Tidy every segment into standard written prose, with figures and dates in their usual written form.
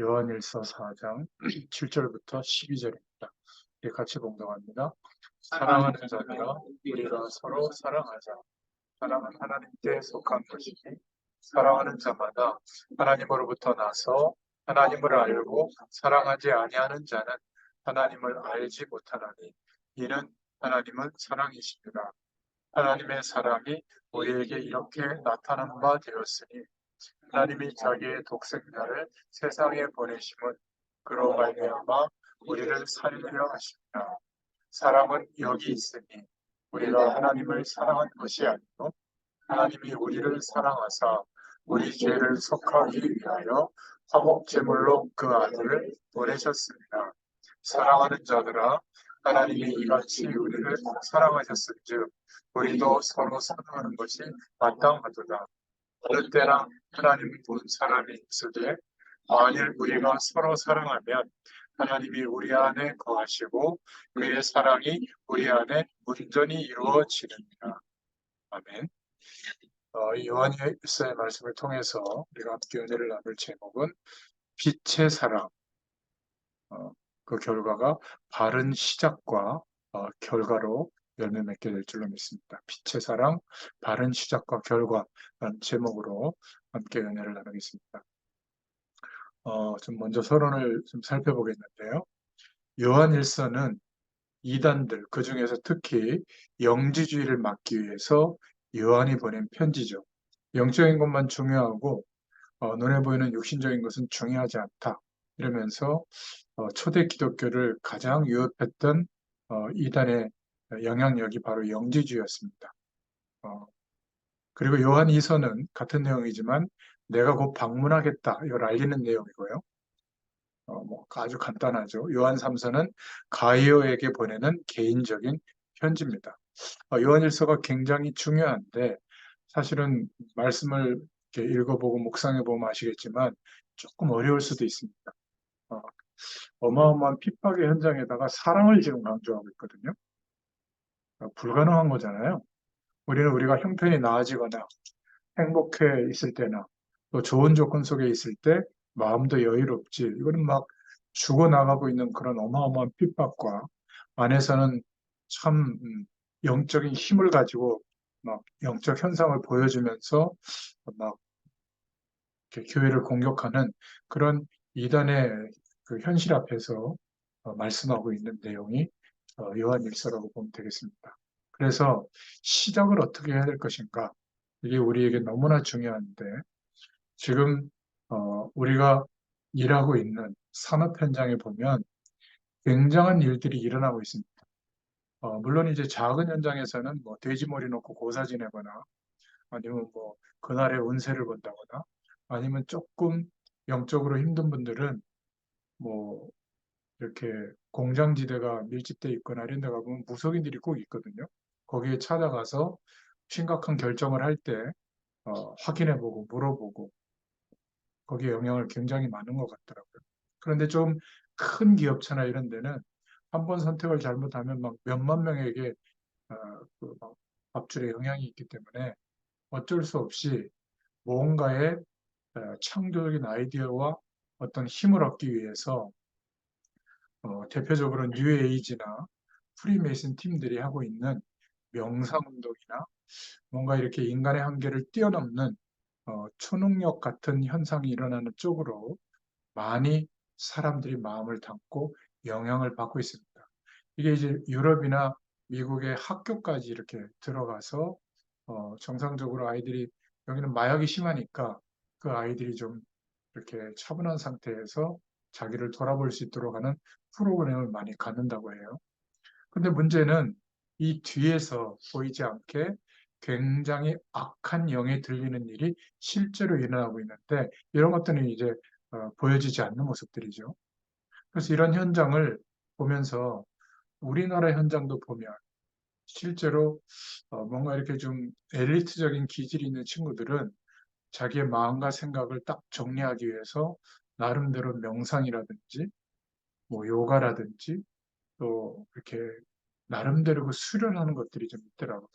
요한일서 4장 7절부터 12절입니다. 같이 봉독합니다. 사랑하는 자들아, 우리가 서로 사랑하자. 사랑은 하나님께 속한 것이니 사랑하는 자마다 하나님으로부터 나서 하나님을 알고 사랑하지 아니하는 자는 하나님을 알지 못하나니 이는 하나님은 사랑이십니다. 하나님의 사랑이 우리에게 이렇게 나타난 바 되었으니 하나님이 자기의 독생자를 세상에 보내심은 그로 말미암아 우리를 살리려 하십니다. 사랑은 여기 있으니 우리가 하나님을 사랑한 것이 아니고 하나님이 우리를 사랑하사 우리 죄를 속하기 위하여 화목제물로 그 아들을 보내셨습니다. 사랑하는 자들아, 하나님이 이같이 우리를 사랑하셨은즉 우리도 서로 사랑하는 것이 마땅하도다. 어느 때나 하나님을 본 사람이 있으되 만일 우리가 서로 사랑하면 하나님이 우리 안에 거하시고 그의 사랑이 우리 안에 온전히 이루어지느니라. 아멘. 요한일서의 말씀을 통해서 우리가 함께 은혜를 나눌 제목은 빛의 사랑. 그 결과가 바른 시작과 결과로 열매 맺게 될 줄로 믿습니다. 빛의 사랑, 바른 시작과 결과라는 제목으로 함께 은혜를 나누겠습니다. 좀 먼저 서론을 좀 살펴보겠는데요. 요한일서는 이단들, 그 중에서 특히 영지주의를 막기 위해서 요한이 보낸 편지죠. 영적인 것만 중요하고 눈에 보이는 육신적인 것은 중요하지 않다. 이러면서 초대 기독교를 가장 위협했던 이단의 영향력이 바로 영지주의였습니다. 그리고 요한 2서는 같은 내용이지만 내가 곧 방문하겠다. 이걸 알리는 내용이고요. 뭐 아주 간단하죠. 요한 3서는 가이오에게 보내는 개인적인 편지입니다. 요한 1서가 굉장히 중요한데 사실은 말씀을 이렇게 읽어보고 묵상해보면 아시겠지만 조금 어려울 수도 있습니다. 어, 어마어마한 핍박의 현장에다가 사랑을 지금 강조하고 있거든요. 불가능한 거잖아요. 우리는 우리가 형편이 나아지거나 행복해 있을 때나 또 좋은 조건 속에 있을 때 마음도 여유롭지. 이거는 막 죽어나가고 있는 그런 어마어마한 핍박과 안에서는 참 영적인 힘을 가지고 막 영적 현상을 보여주면서 막 이렇게 교회를 공격하는 그런 이단의 그 현실 앞에서 말씀하고 있는 내용이 요한일서라고 보면 되겠습니다. 그래서 시작을 어떻게 해야 될 것인가? 이게 우리에게 너무나 중요한데 지금 우리가 일하고 있는 산업 현장에 보면 굉장한 일들이 일어나고 있습니다. 물론 이제 작은 현장에서는 뭐 돼지머리 놓고 고사 지내거나 아니면 뭐 그날의 운세를 본다거나 아니면 조금 영적으로 힘든 분들은 뭐 이렇게 공장지대가 밀집돼 있거나 이런 데 가보면 무속인들이 꼭 있거든요. 거기에 찾아가서 심각한 결정을 할 때 확인해보고 물어보고 거기에 영향을 굉장히 많은 것 같더라고요. 그런데 좀 큰 기업체나 이런 데는 한 번 선택을 잘못하면 막 몇만 명에게 그막 밥줄에 영향이 있기 때문에 어쩔 수 없이 무언가의 창조적인 아이디어와 어떤 힘을 얻기 위해서 대표적으로 뉴에이지나 프리메이슨 팀들이 하고 있는 명상운동이나 뭔가 이렇게 인간의 한계를 뛰어넘는 초능력 같은 현상이 일어나는 쪽으로 많이 사람들이 마음을 담고 영향을 받고 있습니다. 이게 이제 유럽이나 미국의 학교까지 이렇게 들어가서 정상적으로 아이들이 여기는 마약이 심하니까 그 아이들이 좀 이렇게 차분한 상태에서 자기를 돌아볼 수 있도록 하는 프로그램을 많이 갖는다고 해요. 근데 문제는 이 뒤에서 보이지 않게 굉장히 악한 영에 들리는 일이 실제로 일어나고 있는데 이런 것들은 이제 보여지지 않는 모습들이죠. 그래서 이런 현장을 보면서 우리나라 현장도 보면 실제로 뭔가 이렇게 좀 엘리트적인 기질이 있는 친구들은 자기의 마음과 생각을 딱 정리하기 위해서 나름대로 명상이라든지 뭐 요가라든지 또 이렇게 나름대로 그 수련하는 것들이 좀 있더라고요.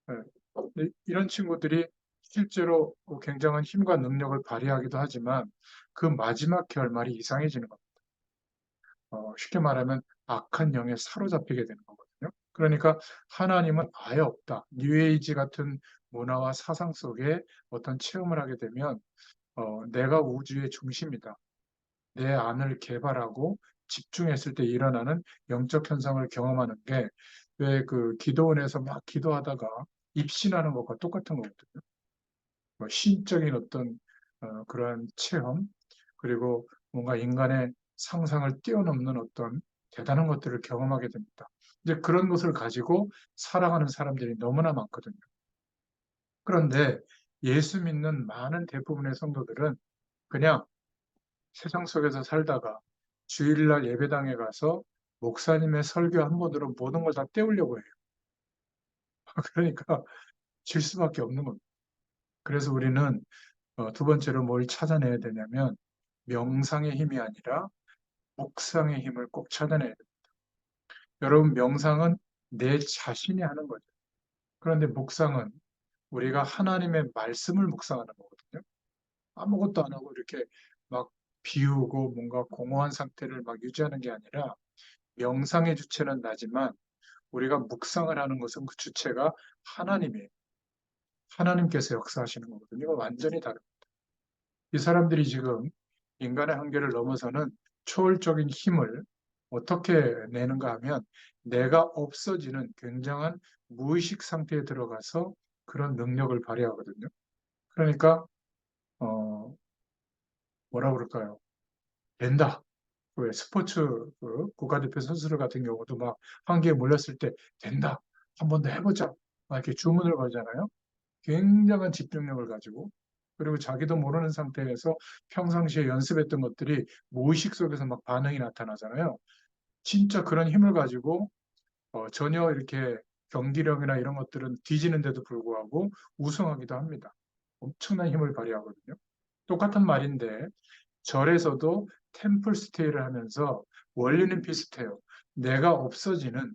네. 근데 이런 친구들이 실제로 굉장한 힘과 능력을 발휘하기도 하지만 그 마지막 결말이 이상해지는 겁니다. 쉽게 말하면 악한 영에 사로잡히게 되는 거거든요. 그러니까 하나님은 아예 없다. 뉴에이지 같은 문화와 사상 속에 어떤 체험을 하게 되면 내가 우주의 중심이다. 내 안을 개발하고 집중했을 때 일어나는 영적 현상을 경험하는 게 왜 그 기도원에서 막 기도하다가 입신하는 것과 똑같은 거거든요. 뭐 신적인 어떤 그러한 체험, 그리고 뭔가 인간의 상상을 뛰어넘는 어떤 대단한 것들을 경험하게 됩니다. 이제 그런 것을 가지고 살아가는 사람들이 너무나 많거든요. 그런데 예수 믿는 많은 대부분의 성도들은 그냥 세상 속에서 살다가 주일날 예배당에 가서 목사님의 설교 한 번으로 모든 걸 다 때우려고 해요. 그러니까 질 수밖에 없는 겁니다. 그래서 우리는 두 번째로 뭘 찾아내야 되냐면 명상의 힘이 아니라 묵상의 힘을 꼭 찾아내야 돼요. 여러분, 명상은 내 자신이 하는 거죠. 그런데 묵상은 우리가 하나님의 말씀을 묵상하는 거거든요. 아무것도 안 하고 이렇게 막 비우고 뭔가 공허한 상태를 막 유지하는 게 아니라 명상의 주체는 나지만 우리가 묵상을 하는 것은 그 주체가 하나님이에요. 하나님께서 역사하시는 거거든요. 이거 완전히 다릅니다. 이 사람들이 지금 인간의 한계를 넘어서는 초월적인 힘을 어떻게 내는가 하면 내가 없어지는 굉장한 무의식 상태에 들어가서 그런 능력을 발휘하거든요. 그러니까 어, 뭐라 그럴까요? 된다. 왜 스포츠 국가대표 선수들 같은 경우도 막 한계에 몰렸을 때 된다. 한 번 더 해보자. 막 이렇게 주문을 걸잖아요. 굉장한 집중력을 가지고 그리고 자기도 모르는 상태에서 평상시에 연습했던 것들이 무의식 속에서 막 반응이 나타나잖아요. 진짜 그런 힘을 가지고 전혀 이렇게 경기력이나 이런 것들은 뒤지는데도 불구하고 우승하기도 합니다. 엄청난 힘을 발휘하거든요. 똑같은 말인데 절에서도 템플 스테이를 하면서 원리는 비슷해요. 내가 없어지는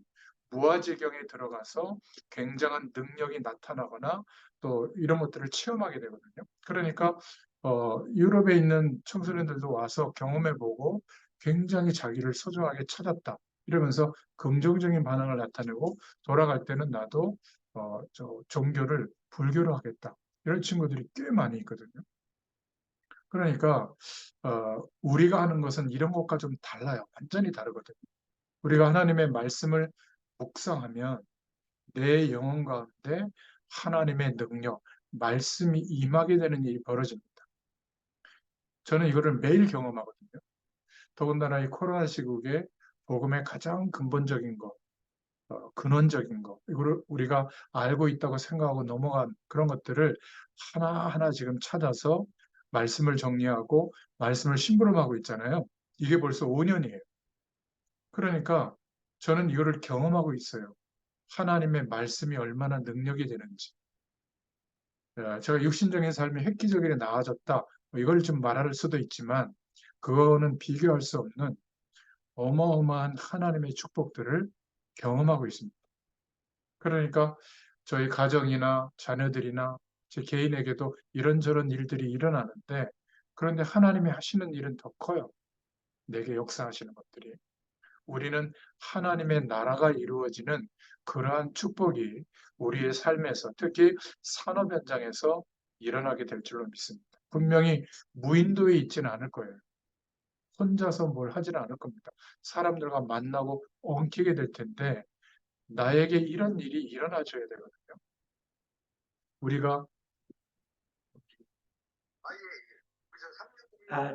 무아지경에 들어가서 굉장한 능력이 나타나거나 또 이런 것들을 체험하게 되거든요. 그러니까 유럽에 있는 청소년들도 와서 경험해보고 굉장히 자기를 소중하게 찾았다. 이러면서 긍정적인 반응을 나타내고 돌아갈 때는 나도 종교를 불교로 하겠다. 이런 친구들이 꽤 많이 있거든요. 그러니까 우리가 하는 것은 이런 것과 좀 달라요. 완전히 다르거든요. 우리가 하나님의 말씀을 묵상하면 내 영혼 가운데 하나님의 능력, 말씀이 임하게 되는 일이 벌어집니다. 저는 이거를 매일 경험하거든요. 더군다나 이 코로나 시국에 복음의 가장 근본적인 것, 근원적인 것, 이거를 우리가 알고 있다고 생각하고 넘어간 그런 것들을 하나하나 지금 찾아서 말씀을 정리하고 말씀을 심부름하고 있잖아요. 이게 벌써 5년이에요. 그러니까 저는 이거를 경험하고 있어요. 하나님의 말씀이 얼마나 능력이 되는지. 제가 육신적인 삶이 획기적으로 나아졌다. 뭐 이걸 좀 말할 수도 있지만 그거는 비교할 수 없는 어마어마한 하나님의 축복들을 경험하고 있습니다. 그러니까 저희 가정이나 자녀들이나 제 개인에게도 이런저런 일들이 일어나는데 그런데 하나님이 하시는 일은 더 커요. 내게 역사하시는 것들이. 우리는 하나님의 나라가 이루어지는 그러한 축복이 우리의 삶에서 특히 산업 현장에서 일어나게 될 줄로 믿습니다. 분명히 무인도에 있지는 않을 거예요. 혼자서 뭘 하지는 않을 겁니다. 사람들과 만나고 엉키게 될 텐데 나에게 이런 일이 일어나줘야 되거든요. 우리가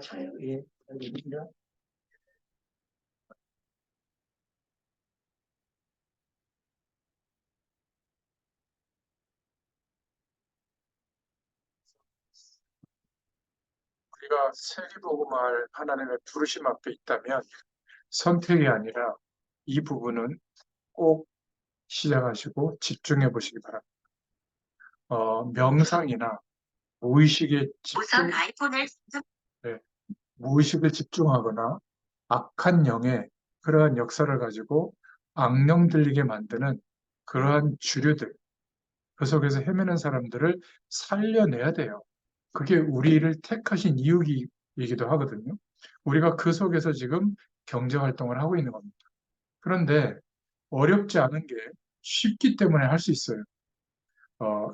저요, 예, 여기입니다. 우리가 세계복음할 하나님의 부르심 앞에 있다면 선택이 아니라 이 부분은 꼭 시작하시고 집중해 보시기 바랍니다. 명상이나 무의식에 우선 집중, 아이폰을 네, 무의식에 집중하거나 악한 영의 그러한 역사를 가지고 악령 들리게 만드는 그러한 주류들, 그 속에서 헤매는 사람들을 살려내야 돼요. 그게 우리를 택하신 이유이기도 하거든요. 우리가 그 속에서 지금 경제 활동을 하고 있는 겁니다. 그런데 어렵지 않은 게 쉽기 때문에 할 수 있어요.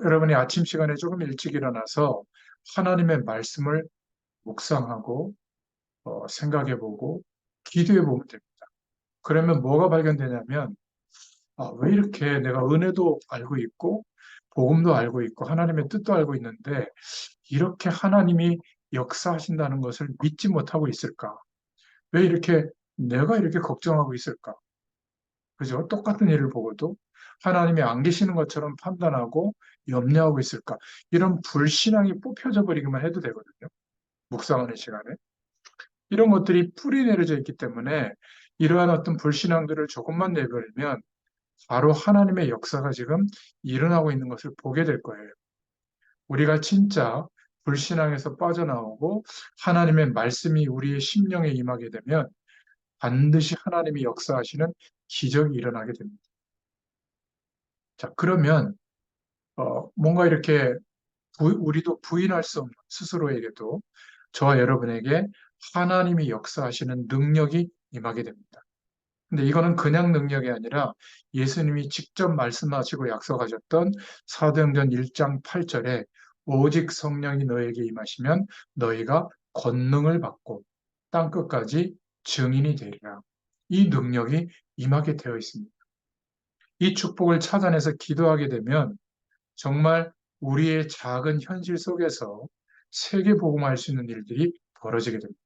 여러분이 아침 시간에 조금 일찍 일어나서 하나님의 말씀을 묵상하고 생각해보고 기도해보면 됩니다. 그러면 뭐가 발견되냐면 왜 이렇게 내가 은혜도 알고 있고 복음도 알고 있고 하나님의 뜻도 알고 있는데 이렇게 하나님이 역사하신다는 것을 믿지 못하고 있을까? 왜 이렇게 내가 이렇게 걱정하고 있을까? 그죠? 똑같은 일을 보고도 하나님이 안 계시는 것처럼 판단하고 염려하고 있을까? 이런 불신앙이 뽑혀져 버리기만 해도 되거든요. 묵상하는 시간에. 이런 것들이 뿌리 내려져 있기 때문에 이러한 어떤 불신앙들을 조금만 내버리면 바로 하나님의 역사가 지금 일어나고 있는 것을 보게 될 거예요. 우리가 진짜 불신앙에서 빠져나오고 하나님의 말씀이 우리의 심령에 임하게 되면 반드시 하나님이 역사하시는 기적이 일어나게 됩니다. 자, 그러면 뭔가 이렇게 우리도 부인할 수 없는 스스로에게도 저와 여러분에게 하나님이 역사하시는 능력이 임하게 됩니다. 근데 이거는 그냥 능력이 아니라 예수님이 직접 말씀하시고 약속하셨던 사도행전 1장 8절에 오직 성령이 너에게 임하시면 너희가 권능을 받고 땅 끝까지 증인이 되리라. 이 능력이 임하게 되어 있습니다. 이 축복을 찾아내서 기도하게 되면 정말 우리의 작은 현실 속에서 세계 복음할 수 있는 일들이 벌어지게 됩니다.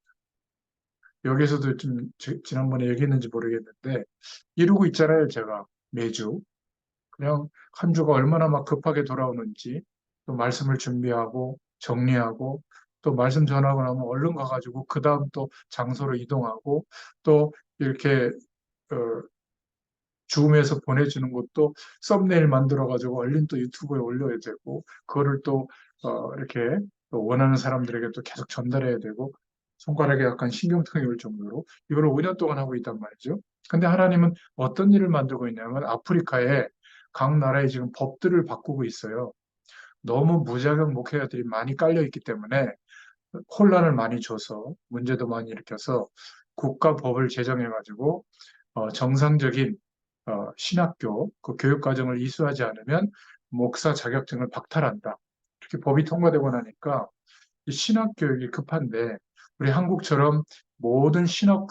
여기서도 좀 지난번에 얘기했는지 모르겠는데 이루고 있잖아요, 제가 매주. 그냥 한 주가 얼마나 막 급하게 돌아오는지 또 말씀을 준비하고 정리하고 또 말씀 전하고 나면 얼른 가가지고 그 다음 또 장소로 이동하고 또 이렇게 어, 줌에서 보내주는 것도 썸네일 만들어가지고 얼른 또 유튜브에 올려야 되고, 그거를 또, 이렇게 또 원하는 사람들에게 또 계속 전달해야 되고, 손가락에 약간 신경통이 올 정도로 이걸 5년 동안 하고 있단 말이죠. 근데 하나님은 어떤 일을 만들고 있냐면 아프리카에 각 나라에 지금 법들을 바꾸고 있어요. 너무 무자격 목회자들이 많이 깔려 있기 때문에 혼란을 많이 줘서 문제도 많이 일으켜서 국가 법을 제정해가지고 정상적인 신학교 그 교육 과정을 이수하지 않으면 목사 자격증을 박탈한다. 이렇게 법이 통과되고 나니까 이 신학 교육이 급한데 우리 한국처럼 모든 신학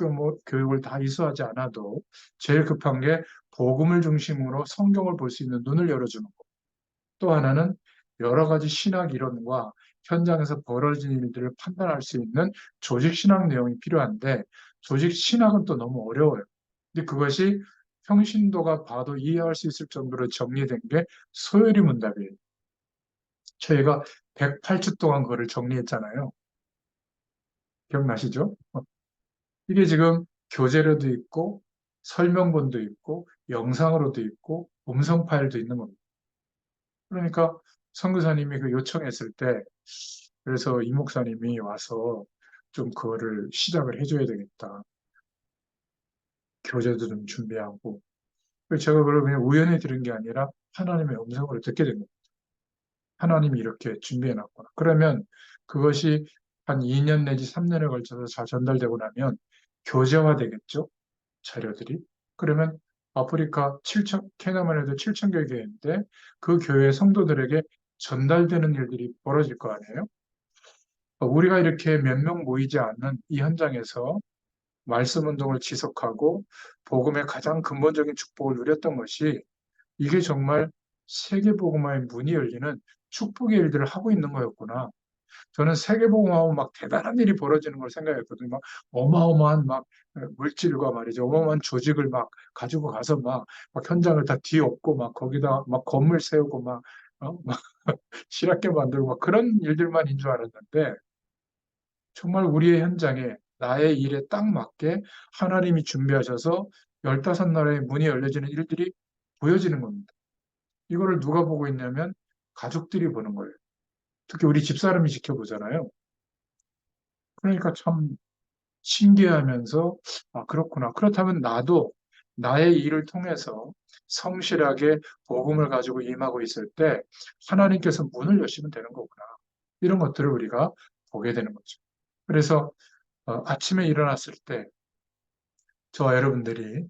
교육을 다 이수하지 않아도 제일 급한 게 복음을 중심으로 성경을 볼 수 있는 눈을 열어주는 것. 또 하나는 여러 가지 신학 이론과 현장에서 벌어진 일들을 판단할 수 있는 조직 신학 내용이 필요한데 조직 신학은 또 너무 어려워요. 근데 그것이 평신도가 봐도 이해할 수 있을 정도로 정리된 게 소요리 문답이에요. 저희가 108주 동안 그거를 정리했잖아요. 기억나시죠? 이게 지금 교재로도 있고 설명본도 있고 영상으로도 있고 음성 파일도 있는 겁니다. 그러니까 선교사님이 그 요청했을 때 그래서 이 목사님이 와서 좀 그거를 시작을 해줘야 되겠다. 교재도 좀 준비하고. 그래서 제가 그걸 그냥 우연히 들은 게 아니라 하나님의 음성으로 듣게 된 겁니다. 하나님이 이렇게 준비해놨구나. 그러면 그것이 한 2년 내지 3년에 걸쳐서 잘 전달되고 나면 교재화 되겠죠? 자료들이. 그러면 아프리카 7천, 케냐만 해도 7천 개 교회인데 그 교회 성도들에게 전달되는 일들이 벌어질 거 아니에요? 우리가 이렇게 몇 명 모이지 않는 이 현장에서 말씀 운동을 지속하고 복음의 가장 근본적인 축복을 누렸던 것이 이게 정말 세계복음화의 문이 열리는 축복의 일들을 하고 있는 거였구나. 저는 세계복음화하면 막 대단한 일이 벌어지는 걸 생각했거든요. 막 어마어마한 막 물질과 말이죠. 어마어마한 조직을 막 가지고 가서 막 현장을 다 뒤엎고 막 거기다 막 건물 세우고 막 실학교 만들고 막 그런 일들만인 줄 알았는데 정말 우리의 현장에 나의 일에 딱 맞게 하나님이 준비하셔서 15나라의 문이 열려지는 일들이 보여지는 겁니다. 이거를 누가 보고 있냐면 가족들이 보는 거예요. 특히 우리 집사람이 지켜보잖아요. 그러니까 참 신기하면서, 그렇구나. 그렇다면 나도 나의 일을 통해서 성실하게 복음을 가지고 임하고 있을 때 하나님께서 문을 여시면 되는 거구나. 이런 것들을 우리가 보게 되는 거죠. 그래서 아침에 일어났을 때 저와 여러분들이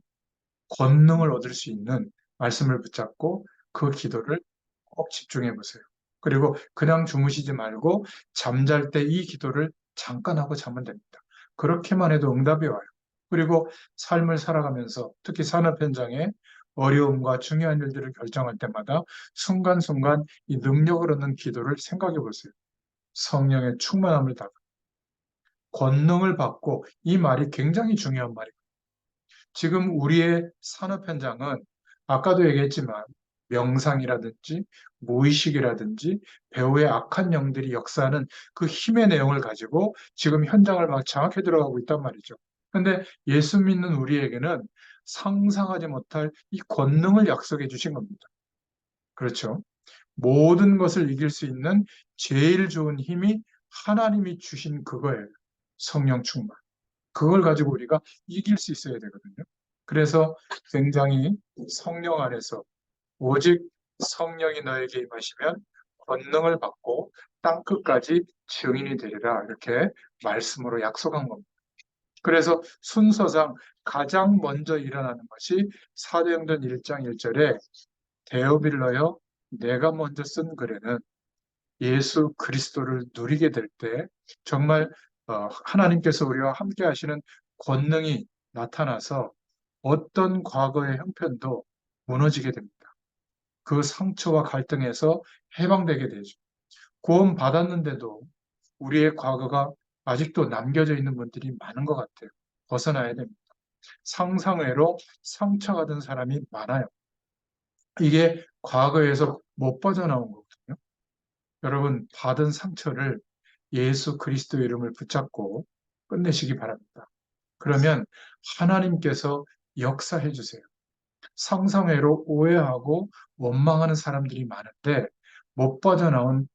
권능을 얻을 수 있는 말씀을 붙잡고 그 기도를 꼭 집중해 보세요. 그리고 그냥 주무시지 말고 잠잘 때 이 기도를 잠깐 하고 자면 됩니다. 그렇게만 해도 응답이 와요. 그리고 삶을 살아가면서 특히 산업 현장에 어려움과 중요한 일들을 결정할 때마다 순간순간 이 능력을 얻는 기도를 생각해 보세요. 성령의 충만함을 받고 권능을 받고 이 말이 굉장히 중요한 말이에요. 지금 우리의 산업 현장은 아까도 얘기했지만 명상이라든지 무의식이라든지 배후의 악한 영들이 역사하는 그 힘의 내용을 가지고 지금 현장을 막 장악해 들어가고 있단 말이죠. 근데 예수 믿는 우리에게는 상상하지 못할 이 권능을 약속해 주신 겁니다. 그렇죠? 모든 것을 이길 수 있는 제일 좋은 힘이 하나님이 주신 그거예요. 성령 충만. 그걸 가지고 우리가 이길 수 있어야 되거든요. 그래서 굉장히 성령 안에서 오직 성령이 너에게 임하시면 권능을 받고 땅끝까지 증인이 되리라 이렇게 말씀으로 약속한 겁니다. 그래서 순서상 가장 먼저 일어나는 것이 사도행전 1장 1절에 데오빌러여 내가 먼저 쓴 글에는 예수 그리스도를 누리게 될 때 정말 하나님께서 우리와 함께 하시는 권능이 나타나서 어떤 과거의 형편도 무너지게 됩니다. 그 상처와 갈등에서 해방되게 되죠. 구원 받았는데도 우리의 과거가 아직도 남겨져 있는 분들이 많은 것 같아요. 벗어나야 됩니다. 상상외로 상처받은 사람이 많아요. 이게 과거에서 못 빠져나온 거거든요. 여러분, 받은 상처를 예수 그리스도의 이름을 붙잡고 끝내시기 바랍니다. 그러면 하나님께서 역사해 주세요. 상상외로 오해하고 원망하는 사람들이 많은데 못 빠져나온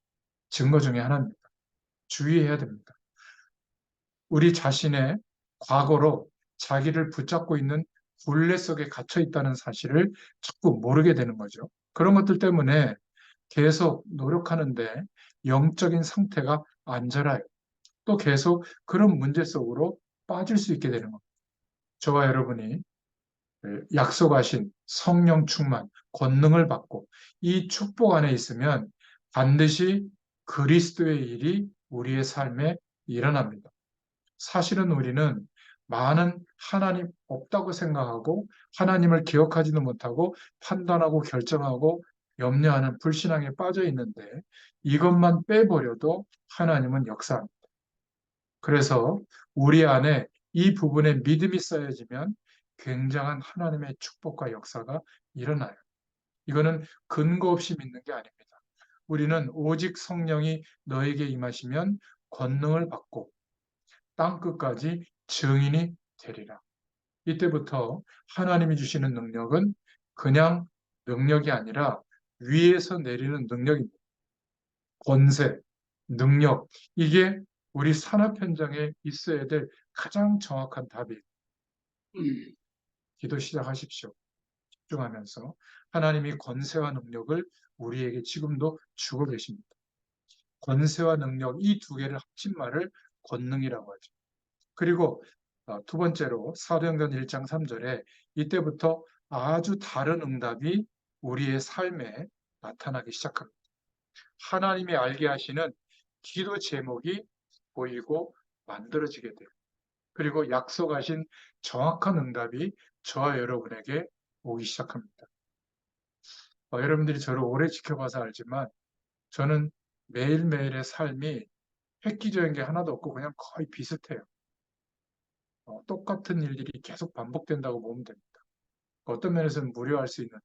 증거 중에 하나입니다. 주의해야 됩니다. 우리 자신의 과거로 자기를 붙잡고 있는 굴레 속에 갇혀 있다는 사실을 자꾸 모르게 되는 거죠. 그런 것들 때문에 계속 노력하는데 영적인 상태가 안 자라요. 또 계속 그런 문제 속으로 빠질 수 있게 되는 겁니다. 저와 여러분이 약속하신 성령 충만, 권능을 받고 이 축복 안에 있으면 반드시 그리스도의 일이 우리의 삶에 일어납니다. 사실은 우리는 많은 하나님 없다고 생각하고 하나님을 기억하지도 못하고 판단하고 결정하고 염려하는 불신앙에 빠져 있는데 이것만 빼버려도 하나님은 역사합니다. 그래서 우리 안에 이 부분에 믿음이 쌓여지면 굉장한 하나님의 축복과 역사가 일어나요. 이거는 근거 없이 믿는 게 아닙니다. 우리는 오직 성령이 너에게 임하시면 권능을 받고 땅 끝까지 증인이 되리라. 이때부터 하나님이 주시는 능력은 그냥 능력이 아니라 위에서 내리는 능력입니다. 권세, 능력, 이게 우리 산업 현장에 있어야 될 가장 정확한 답이에요. 기도 시작하십시오. 집중하면서 하나님이 권세와 능력을 우리에게 지금도 주고 계십니다. 권세와 능력 이 두 개를 합친 말을 권능이라고 하죠. 그리고 두 번째로 사도행전 1장 3절에 이때부터 아주 다른 응답이 우리의 삶에 나타나기 시작합니다. 하나님이 알게 하시는 기도 제목이 보이고 만들어지게 돼요. 그리고 약속하신 정확한 응답이 저와 여러분에게 오기 시작합니다. 여러분들이 저를 오래 지켜봐서 알지만 저는 매일매일의 삶이 획기적인 게 하나도 없고 그냥 거의 비슷해요. 똑같은 일들이 계속 반복된다고 보면 됩니다. 어떤 면에서는 무료할 수 있는데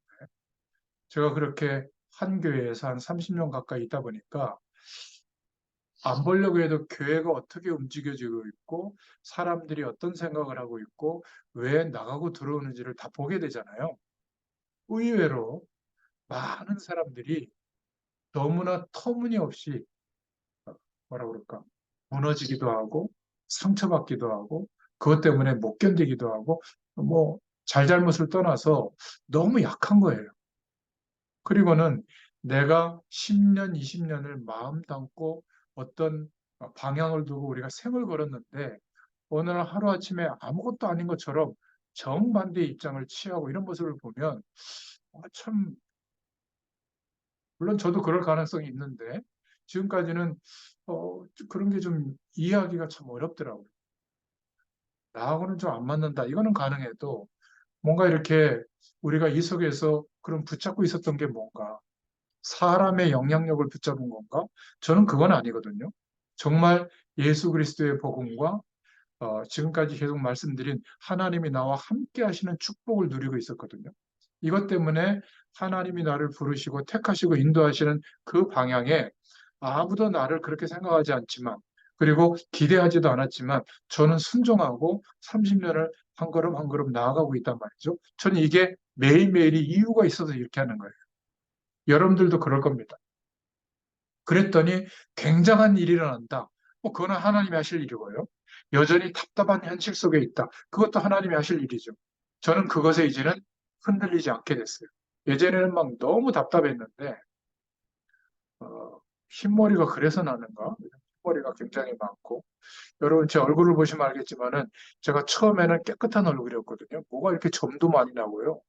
제가 그렇게 한 교회에서 한 30년 가까이 있다 보니까 안 보려고 해도 교회가 어떻게 움직여지고 있고 사람들이 어떤 생각을 하고 있고 왜 나가고 들어오는지를 다 보게 되잖아요. 의외로 많은 사람들이 너무나 터무니없이 뭐라 그럴까 무너지기도 하고 상처받기도 하고 그것 때문에 못 견디기도 하고 뭐 잘잘못을 떠나서 너무 약한 거예요. 그리고는 내가 10년, 20년을 마음 담고 어떤 방향을 두고 우리가 생을 걸었는데 어느 날 하루아침에 아무것도 아닌 것처럼 정반대의 입장을 취하고 이런 모습을 보면 참, 물론 저도 그럴 가능성이 있는데 지금까지는 그런 게 좀 이해하기가 참 어렵더라고요. 나하고는 좀 안 맞는다. 이거는 가능해도 뭔가 이렇게 우리가 이 속에서 그런 붙잡고 있었던 게 뭔가 사람의 영향력을 붙잡은 건가? 저는 그건 아니거든요. 정말 예수 그리스도의 복음과 지금까지 계속 말씀드린 하나님이 나와 함께 하시는 축복을 누리고 있었거든요. 이것 때문에 하나님이 나를 부르시고 택하시고 인도하시는 그 방향에 아무도 나를 그렇게 생각하지 않지만, 그리고 기대하지도 않았지만 저는 순종하고 30년을 한 걸음 한 걸음 나아가고 있단 말이죠. 저는 이게 매일매일이 이유가 있어서 이렇게 하는 거예요. 여러분들도 그럴 겁니다. 그랬더니 굉장한 일이 일어난다. 그거는 하나님이 하실 일이고요. 여전히 답답한 현실 속에 있다. 그것도 하나님이 하실 일이죠. 저는 그것에 이제는 흔들리지 않게 됐어요. 예전에는 막 너무 답답했는데, 흰머리가 그래서 나는가? 흰머리가 굉장히 많고. 여러분, 제 얼굴을 보시면 알겠지만은, 제가 처음에는 깨끗한 얼굴이었거든요. 뭐가 이렇게 점도 많이 나고요.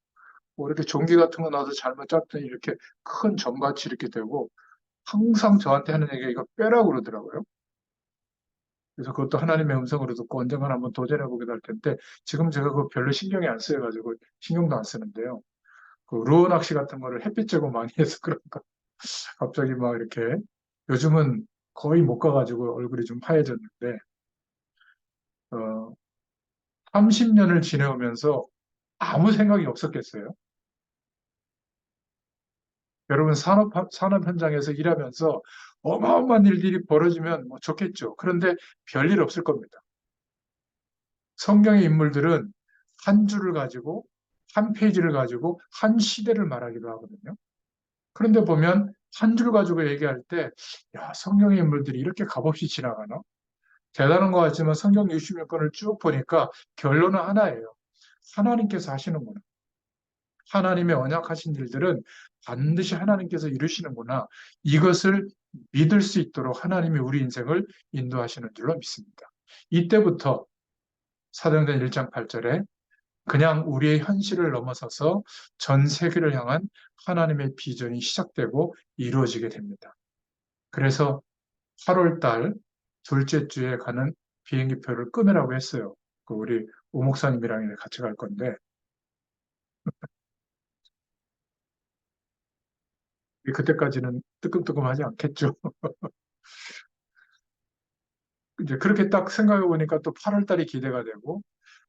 뭐 이렇게 종기 같은 거 나서 잘못 짰더니 이렇게 큰 점같이 이렇게 되고, 항상 저한테 하는 얘기가 이거 빼라고 그러더라고요. 그래서 그것도 하나님의 음성으로 듣고 언젠가 한번 도전해보게 될 텐데, 지금 제가 그거 별로 신경이 안 쓰여가지고 신경도 안 쓰는데요. 그 루어 낚시 같은 거를 햇빛 쬐고 많이 해서 그런가. 갑자기 막 이렇게, 요즘은 거의 못 가가지고 얼굴이 좀 하얘졌는데, 어, 30년을 지내오면서 아무 생각이 없었겠어요. 여러분 산업 현장에서 일하면서 어마어마한 일들이 벌어지면 뭐 좋겠죠. 그런데 별일 없을 겁니다. 성경의 인물들은 한 줄을 가지고, 한 페이지를 가지고, 한 시대를 말하기도 하거든요. 그런데 보면 한 줄 가지고 얘기할 때, 야, 성경의 인물들이 이렇게 값없이 지나가나? 대단한 것 같지만 성경 66권을 쭉 보니까 결론은 하나예요. 하나님께서 하시는구나. 하나님의 언약하신 일들은 반드시 하나님께서 이루시는구나. 이것을 믿을 수 있도록 하나님이 우리 인생을 인도하시는 줄로 믿습니다. 이때부터 사도행전 1장 8절에 그냥 우리의 현실을 넘어서서 전 세계를 향한 하나님의 비전이 시작되고 이루어지게 됩니다. 그래서 8월 달 둘째 주에 가는 비행기표를 끊으라고 했어요. 우리 오 목사님이랑 같이 갈 건데 그때까지는 뜨끔뜨끔하지 않겠죠. 이제 그렇게 딱 생각해 보니까 또 8월 달이 기대가 되고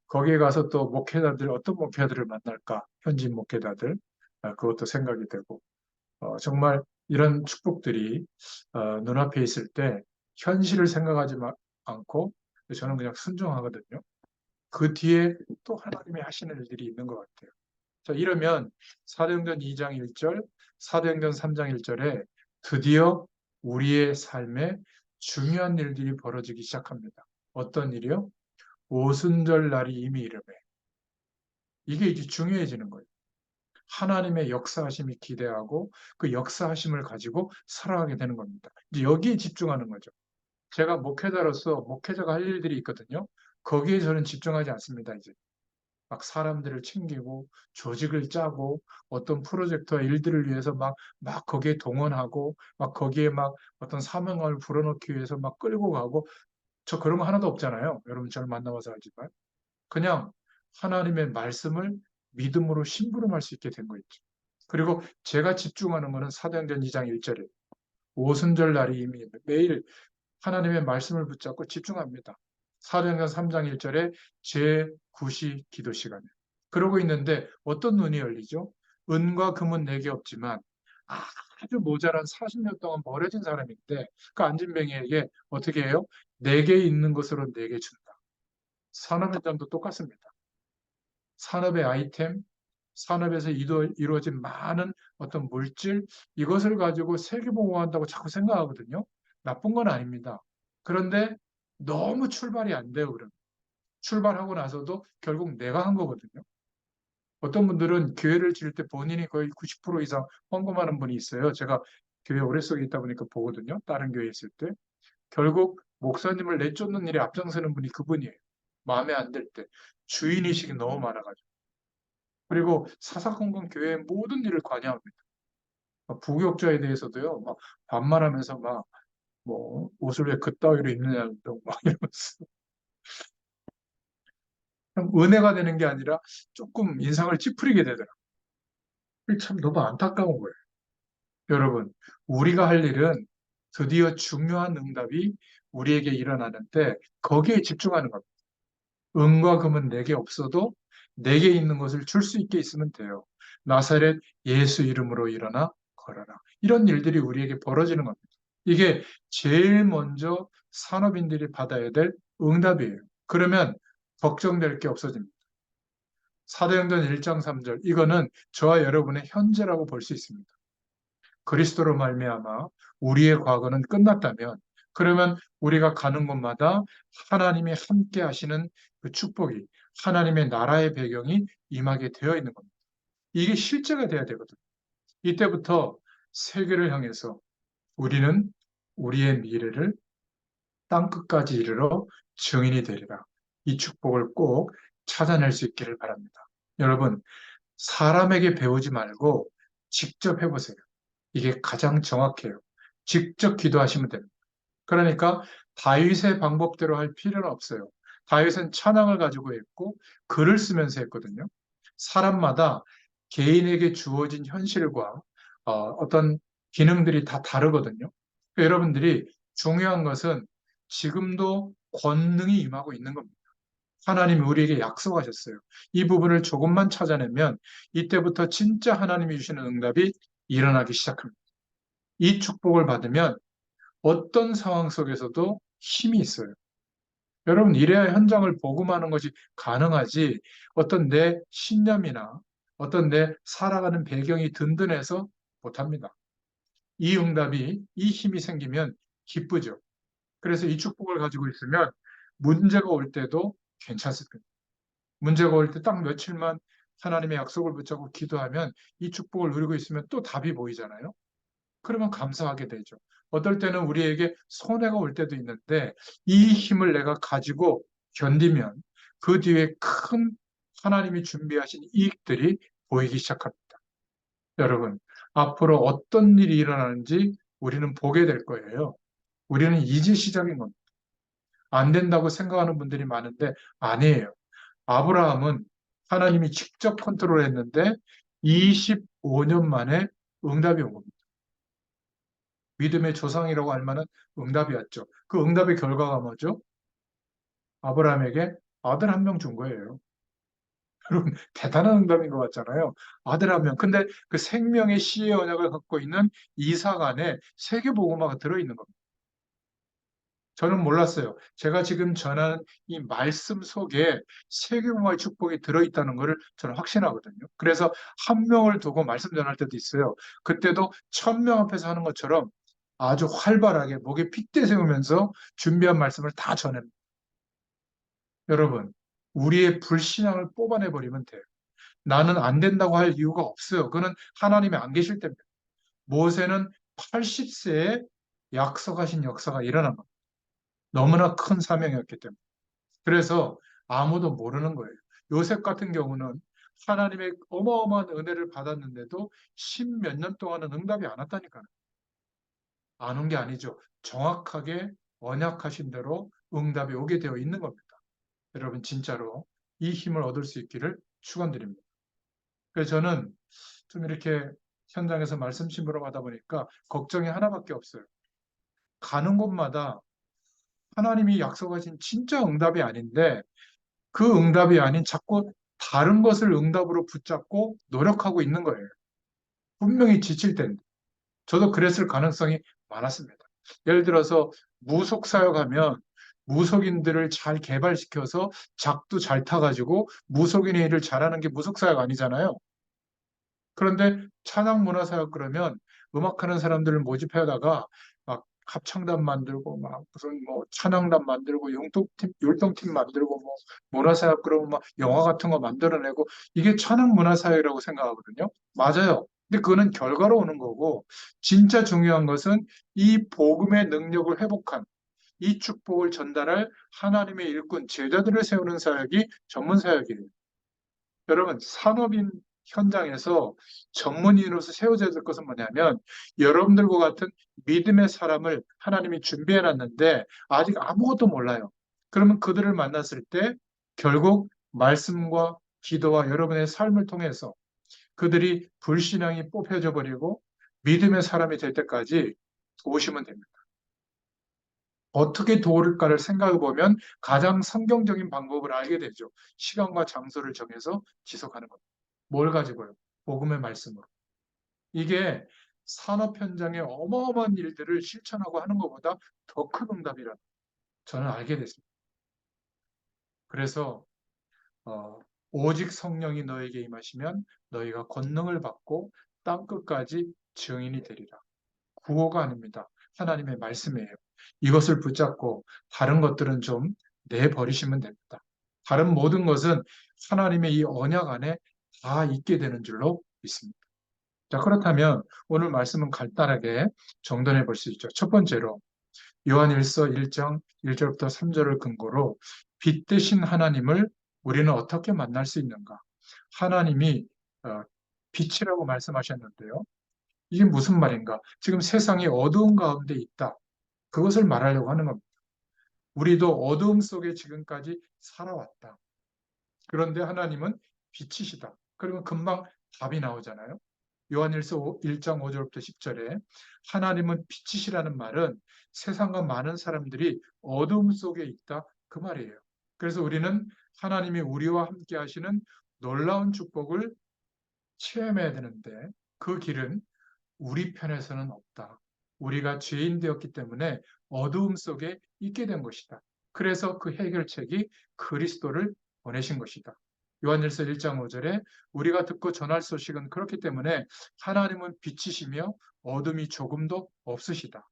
거기에 가서 또 목회자들 어떤 목회자들을 만날까? 현지 목회자들 그것도 생각이 되고 정말 이런 축복들이 눈앞에 있을 때 현실을 생각하지 않고 저는 그냥 순종하거든요. 그 뒤에 또 하나님이 하시는 일들이 있는 것 같아요. 자, 이러면 사도행전 2장 1절, 사도행전 3장 1절에 드디어 우리의 삶에 중요한 일들이 벌어지기 시작합니다. 어떤 일이요? 오순절 날이 이미 이르매. 이게 이제 중요해지는 거예요. 하나님의 역사하심이 기대하고 그 역사하심을 가지고 살아가게 되는 겁니다. 이제 여기에 집중하는 거죠. 제가 목회자로서 목회자가 할 일들이 있거든요. 거기에 저는 집중하지 않습니다, 이제. 막 사람들을 챙기고 조직을 짜고 어떤 프로젝트와 일들을 위해서 막 거기에 동원하고 막 거기에 막 어떤 사명감을 불어넣기 위해서 막 끌고 가고 저 그런 거 하나도 없잖아요. 여러분 저를 만나봐서 알지만. 그냥 하나님의 말씀을 믿음으로 심부름할 수 있게 된 거 있죠. 그리고 제가 집중하는 거는 사도행전 2장 1절에 오순절 날이 이미 매일 하나님의 말씀을 붙잡고 집중합니다. 사도행전 3장 1절에 제9시 기도 시간에. 그러고 있는데 어떤 눈이 열리죠? 은과 금은 내게 없지만 아주 모자란 40년 동안 버려진 사람인데 그 안진뱅이에게 어떻게 해요? 내게 있는 것으로 내게 준다. 산업 현장도 똑같습니다. 산업의 아이템, 산업에서 이루어진 많은 어떤 물질, 이것을 가지고 세계보고한다고 자꾸 생각하거든요. 나쁜 건 아닙니다. 그런데 너무 출발이 안 돼요, 그럼. 출발하고 나서도 결국 내가 한 거거든요. 어떤 분들은 교회를 지을 때 본인이 거의 90% 이상 헌금하는 분이 있어요. 제가 교회 오래 속에 있다 보니까 보거든요. 다른 교회에 있을 때. 결국 목사님을 내쫓는 일에 앞장서는 분이 그분이에요. 마음에 안 들 때. 주인의식이 너무 많아가지고. 그리고 사사건건 교회의 모든 일을 관여합니다. 막 부교육자에 대해서도요, 막 반말하면서 막, 뭐, 옷을 왜 그따위로 입느냐, 막 이러면서. 그냥 은혜가 되는 게 아니라 조금 인상을 찌푸리게 되더라고요. 이게 참 너무 안타까운 거예요. 여러분, 우리가 할 일은 드디어 중요한 응답이 우리에게 일어나는데 거기에 집중하는 겁니다. 은과 금은 내게 없어도 내게 있는 것을 줄 수 있게 있으면 돼요. 나사렛 예수 이름으로 일어나 걸어라. 이런 일들이 우리에게 벌어지는 겁니다. 이게 제일 먼저 산업인들이 받아야 될 응답이에요. 그러면 걱정될 게 없어집니다. 사도행전 1장 3절 이거는 저와 여러분의 현재라고 볼 수 있습니다. 그리스도로 말미암아 우리의 과거는 끝났다면 그러면 우리가 가는 곳마다 하나님이 함께 하시는 그 축복이 하나님의 나라의 배경이 임하게 되어 있는 겁니다. 이게 실제가 돼야 되거든요. 이때부터 세계를 향해서 우리는 우리의 미래를 땅끝까지 이르러 증인이 되리라. 이 축복을 꼭 찾아낼 수 있기를 바랍니다. 여러분, 사람에게 배우지 말고 직접 해보세요. 이게 가장 정확해요. 직접 기도하시면 됩니다. 그러니까 다윗의 방법대로 할 필요는 없어요. 다윗은 찬양을 가지고 했고 글을 쓰면서 했거든요. 사람마다 개인에게 주어진 현실과 어떤 기능들이 다 다르거든요. 그러니까 여러분들이 중요한 것은 지금도 권능이 임하고 있는 겁니다. 하나님이 우리에게 약속하셨어요. 이 부분을 조금만 찾아내면 이때부터 진짜 하나님이 주시는 응답이 일어나기 시작합니다. 이 축복을 받으면 어떤 상황 속에서도 힘이 있어요. 여러분, 이래야 현장을 복음하는 것이 가능하지 어떤 내 신념이나 어떤 내 살아가는 배경이 든든해서 못합니다. 이 응답이, 이 힘이 생기면 기쁘죠. 그래서 이 축복을 가지고 있으면 문제가 올 때도 괜찮습니다. 문제가 올 때 딱 며칠만 하나님의 약속을 붙잡고 기도하면 이 축복을 누리고 있으면 또 답이 보이잖아요. 그러면 감사하게 되죠. 어떨 때는 우리에게 손해가 올 때도 있는데 이 힘을 내가 가지고 견디면 그 뒤에 큰 하나님이 준비하신 이익들이 보이기 시작합니다. 여러분, 앞으로 어떤 일이 일어나는지 우리는 보게 될 거예요. 우리는 이제 시작인 겁니다. 안 된다고 생각하는 분들이 많은데 아니에요. 아브라함은 하나님이 직접 컨트롤했는데 25년 만에 응답이 온 겁니다. 믿음의 조상이라고 할 만한 응답이었죠. 그 응답의 결과가 뭐죠? 아브라함에게 아들 한 명 준 거예요. 여러분, 대단한 응답인 것 같잖아요. 아들 한 명. 근데 그 생명의 씨의 언약을 갖고 있는 이삭 안에 세계복음화가 들어있는 겁니다. 저는 몰랐어요. 제가 지금 전하는 이 말씀 속에 세계복음화의 축복이 들어있다는 것을 저는 확신하거든요. 그래서 한 명을 두고 말씀 전할 때도 있어요. 그때도 1,000명 앞에서 하는 것처럼 아주 활발하게 목에 핏대 세우면서 준비한 말씀을 다 전합니다. 여러분, 우리의 불신앙을 뽑아내 버리면 돼요. 나는 안 된다고 할 이유가 없어요. 그는 하나님이 안 계실 때입니다. 모세는 80세에 약속하신 역사가 일어난 겁니다. 너무나 큰 사명이었기 때문에. 그래서 아무도 모르는 거예요. 요셉 같은 경우는 하나님의 어마어마한 은혜를 받았는데도 십몇 년 동안은 응답이 안 왔다니까요. 안 온 게 아니죠. 정확하게 언약하신 대로 응답이 오게 되어 있는 겁니다. 여러분 진짜로 이 힘을 얻을 수 있기를 축원드립니다. 그래서 저는 좀 이렇게 현장에서 말씀 심부름하다 보니까 걱정이 하나밖에 없어요. 가는 곳마다 하나님이 약속하신 진짜 응답이 아닌데 그 응답이 아닌 자꾸 다른 것을 응답으로 붙잡고 노력하고 있는 거예요. 분명히 지칠 텐데. 저도 그랬을 가능성이 많았습니다. 예를 들어서 무속 사역하면 무속인들을 잘 개발시켜서 작도 잘 타가지고 무속인의 일을 잘하는 게 무속 사역 아니잖아요. 그런데 찬양 문화 사역 그러면 음악하는 사람들을 모집하다가 막 합창단 만들고 막 무슨 뭐 찬양단 만들고 율동팀 만들고 뭐 문화사역 그러면 막 영화 같은 거 만들어내고 이게 찬양 문화사역이라고 생각하거든요. 맞아요. 근데 그거는 결과로 오는 거고 진짜 중요한 것은 이 복음의 능력을 회복한 이 축복을 전달할 하나님의 일꾼 제자들을 세우는 사역이 전문 사역이에요. 여러분, 산업인 현장에서 전문인으로서 세워져야 될 것은 뭐냐면 여러분들과 같은 믿음의 사람을 하나님이 준비해 놨는데 아직 아무것도 몰라요. 그러면 그들을 만났을 때 결국 말씀과 기도와 여러분의 삶을 통해서 그들이 불신앙이 뽑혀져 버리고 믿음의 사람이 될 때까지 도우시면 됩니다. 어떻게 도울까를 생각해 보면 가장 성경적인 방법을 알게 되죠. 시간과 장소를 정해서 지속하는 겁니다. 뭘 가지고요? 복음의 말씀으로. 이게 산업 현장의 어마어마한 일들을 실천하고 하는 것보다 더 큰 응답이라 저는 알게 됐습니다. 그래서 어, 오직 성령이 너에게 임하시면 너희가 권능을 받고 땅 끝까지 증인이 되리라. 구호가 아닙니다. 하나님의 말씀이에요. 이것을 붙잡고 다른 것들은 좀 내버리시면 됩니다. 다른 모든 것은 하나님의 이 언약 안에 다 있게 되는 줄로 믿습니다. 자, 그렇다면 오늘 말씀은 간단하게 정돈해 볼 수 있죠. 첫 번째로 요한일서 1장 1절부터 3절을 근거로 빛 대신 하나님을 우리는 어떻게 만날 수 있는가? 하나님이 빛이라고 말씀하셨는데요. 이게 무슨 말인가? 지금 세상이 어두운 가운데 있다. 그것을 말하려고 하는 겁니다. 우리도 어두움 속에 지금까지 살아왔다. 그런데 하나님은 빛이시다. 그러면 금방 답이 나오잖아요. 요한일서 1장 5절부터 10절에 하나님은 빛이시라는 말은 세상과 많은 사람들이 어두움 속에 있다. 그 말이에요. 그래서 우리는 하나님이 우리와 함께 하시는 놀라운 축복을 체험해야 되는데 그 길은 우리 편에서는 없다. 우리가 죄인 되었기 때문에 어두움 속에 있게 된 것이다. 그래서 그 해결책이 그리스도를 보내신 것이다. 요한일서 1장 5절에 우리가 듣고 전할 소식은 그렇기 때문에 하나님은 빛이시며 어둠이 조금도 없으시다.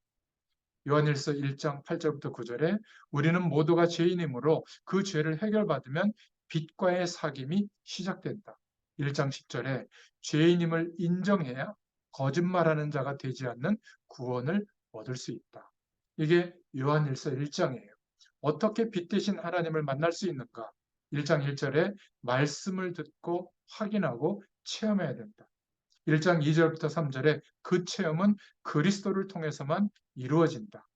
요한일서 1장 8절부터 9절에 우리는 모두가 죄인이므로 그 죄를 해결받으면 빛과의 사귐이 시작된다. 1장 10절에 죄인임을 인정해야 거짓말하는 자가 되지 않는 구원을 얻을 수 있다. 이게 요한일서 1장이에요. 어떻게 빛 대신 하나님을 만날 수 있는가? 1장 1절에 말씀을 듣고 확인하고 체험해야 된다. 1장 2절부터 3절에 그 체험은 그리스도를 통해서만 이루어진다.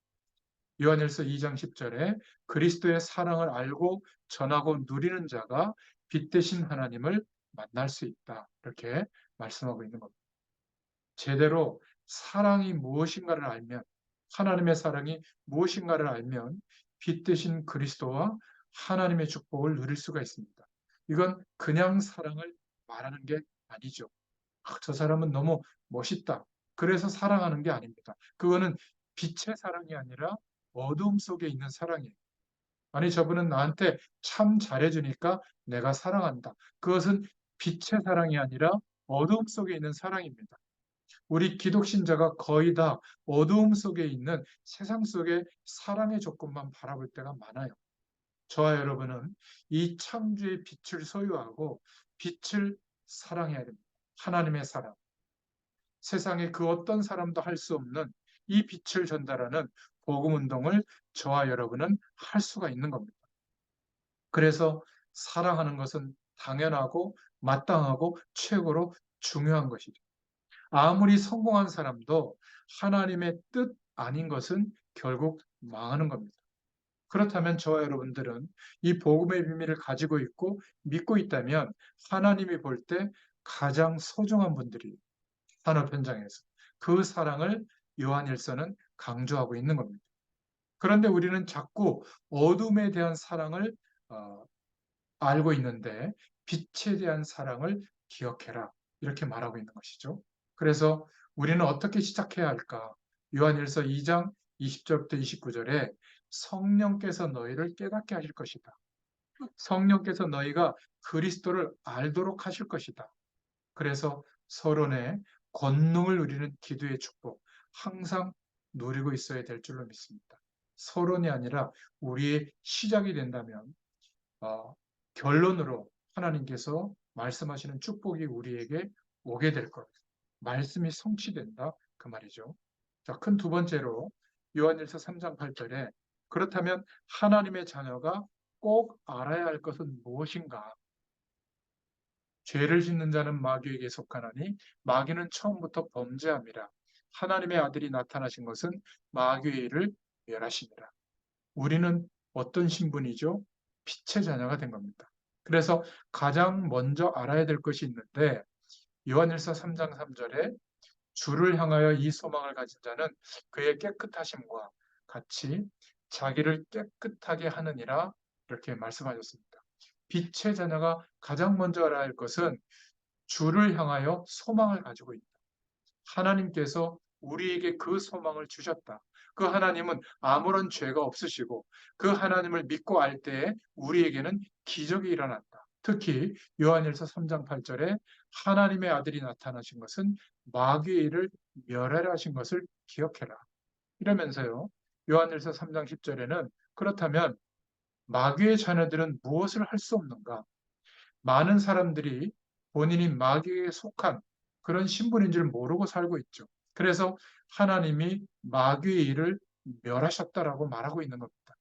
요한일서 2장 10절에 그리스도의 사랑을 알고 전하고 누리는 자가 빛 대신 하나님을 만날 수 있다. 이렇게 말씀하고 있는 겁니다. 제대로 사랑이 무엇인가를 알면, 하나님의 사랑이 무엇인가를 알면 빛 대신 그리스도와 하나님의 축복을 누릴 수가 있습니다. 이건 그냥 사랑을 말하는 게 아니죠. 저 사람은 너무 멋있다. 그래서 사랑하는 게 아닙니다. 그거는 빛의 사랑이 아니라 어두움 속에 있는 사랑이에요. 아니, 저분은 나한테 참 잘해주니까 내가 사랑한다. 그것은 빛의 사랑이 아니라 어두움 속에 있는 사랑입니다. 우리 기독신자가 거의 다 어두움 속에 있는 세상 속의 사랑의 조건만 바라볼 때가 많아요. 저와 여러분은 이 창조의 빛을 소유하고 빛을 사랑해야 됩니다. 하나님의 사랑. 세상에 그 어떤 사람도 할 수 없는 이 빛을 전달하는 복음 운동을 저와 여러분은 할 수가 있는 겁니다. 그래서 사랑하는 것은 당연하고 마땅하고 최고로 중요한 것이죠. 아무리 성공한 사람도 하나님의 뜻 아닌 것은 결국 망하는 겁니다. 그렇다면 저와 여러분들은 이 복음의 비밀을 가지고 있고 믿고 있다면 하나님이 볼 때 가장 소중한 분들이 산업 현장에서 그 사랑을 요한일서는 강조하고 있는 겁니다. 그런데 우리는 자꾸 어둠에 대한 사랑을 어, 알고 있는데 빛에 대한 사랑을 기억해라 이렇게 말하고 있는 것이죠. 그래서 우리는 어떻게 시작해야 할까? 요한일서 2장 20절부터 29절에 성령께서 너희를 깨닫게 하실 것이다. 성령께서 너희가 그리스도를 알도록 하실 것이다. 그래서 서론에 권능을 누리는 기도의 축복, 항상 누리고 있어야 될 줄로 믿습니다. 서론이 아니라 우리의 시작이 된다면 결론으로 하나님께서 말씀하시는 축복이 우리에게 오게 될 것. 말씀이 성취된다. 그 말이죠. 자, 큰 두 번째로 요한일서 3장 8절에 그렇다면 하나님의 자녀가 꼭 알아야 할 것은 무엇인가? 죄를 짓는 자는 마귀에게 속하나니 마귀는 처음부터 범죄함이라. 하나님의 아들이 나타나신 것은 마귀의 일을 멸하심이라. 우리는 어떤 신분이죠? 빛의 자녀가 된 겁니다. 그래서 가장 먼저 알아야 될 것이 있는데 요한일서 3장 3절에 주를 향하여 이 소망을 가진 자는 그의 깨끗하심과 같이 자기를 깨끗하게 하느니라 이렇게 말씀하셨습니다. 빛의 자녀가 가장 먼저 알아야 할 것은 주를 향하여 소망을 가지고 있다. 하나님께서 우리에게 그 소망을 주셨다. 그 하나님은 아무런 죄가 없으시고 그 하나님을 믿고 알 때에 우리에게는 기적이 일어났다. 특히 요한일서 3장 8절에 하나님의 아들이 나타나신 것은 마귀의 일을 멸하려 하신 것을 기억해라. 이러면서요. 요한일서 3장 10절에는 그렇다면 마귀의 자녀들은 무엇을 할 수 없는가? 많은 사람들이 본인이 마귀에 속한 그런 신분인 줄 모르고 살고 있죠. 그래서 하나님이 마귀의 일을 멸하셨다라고 말하고 있는 겁니다.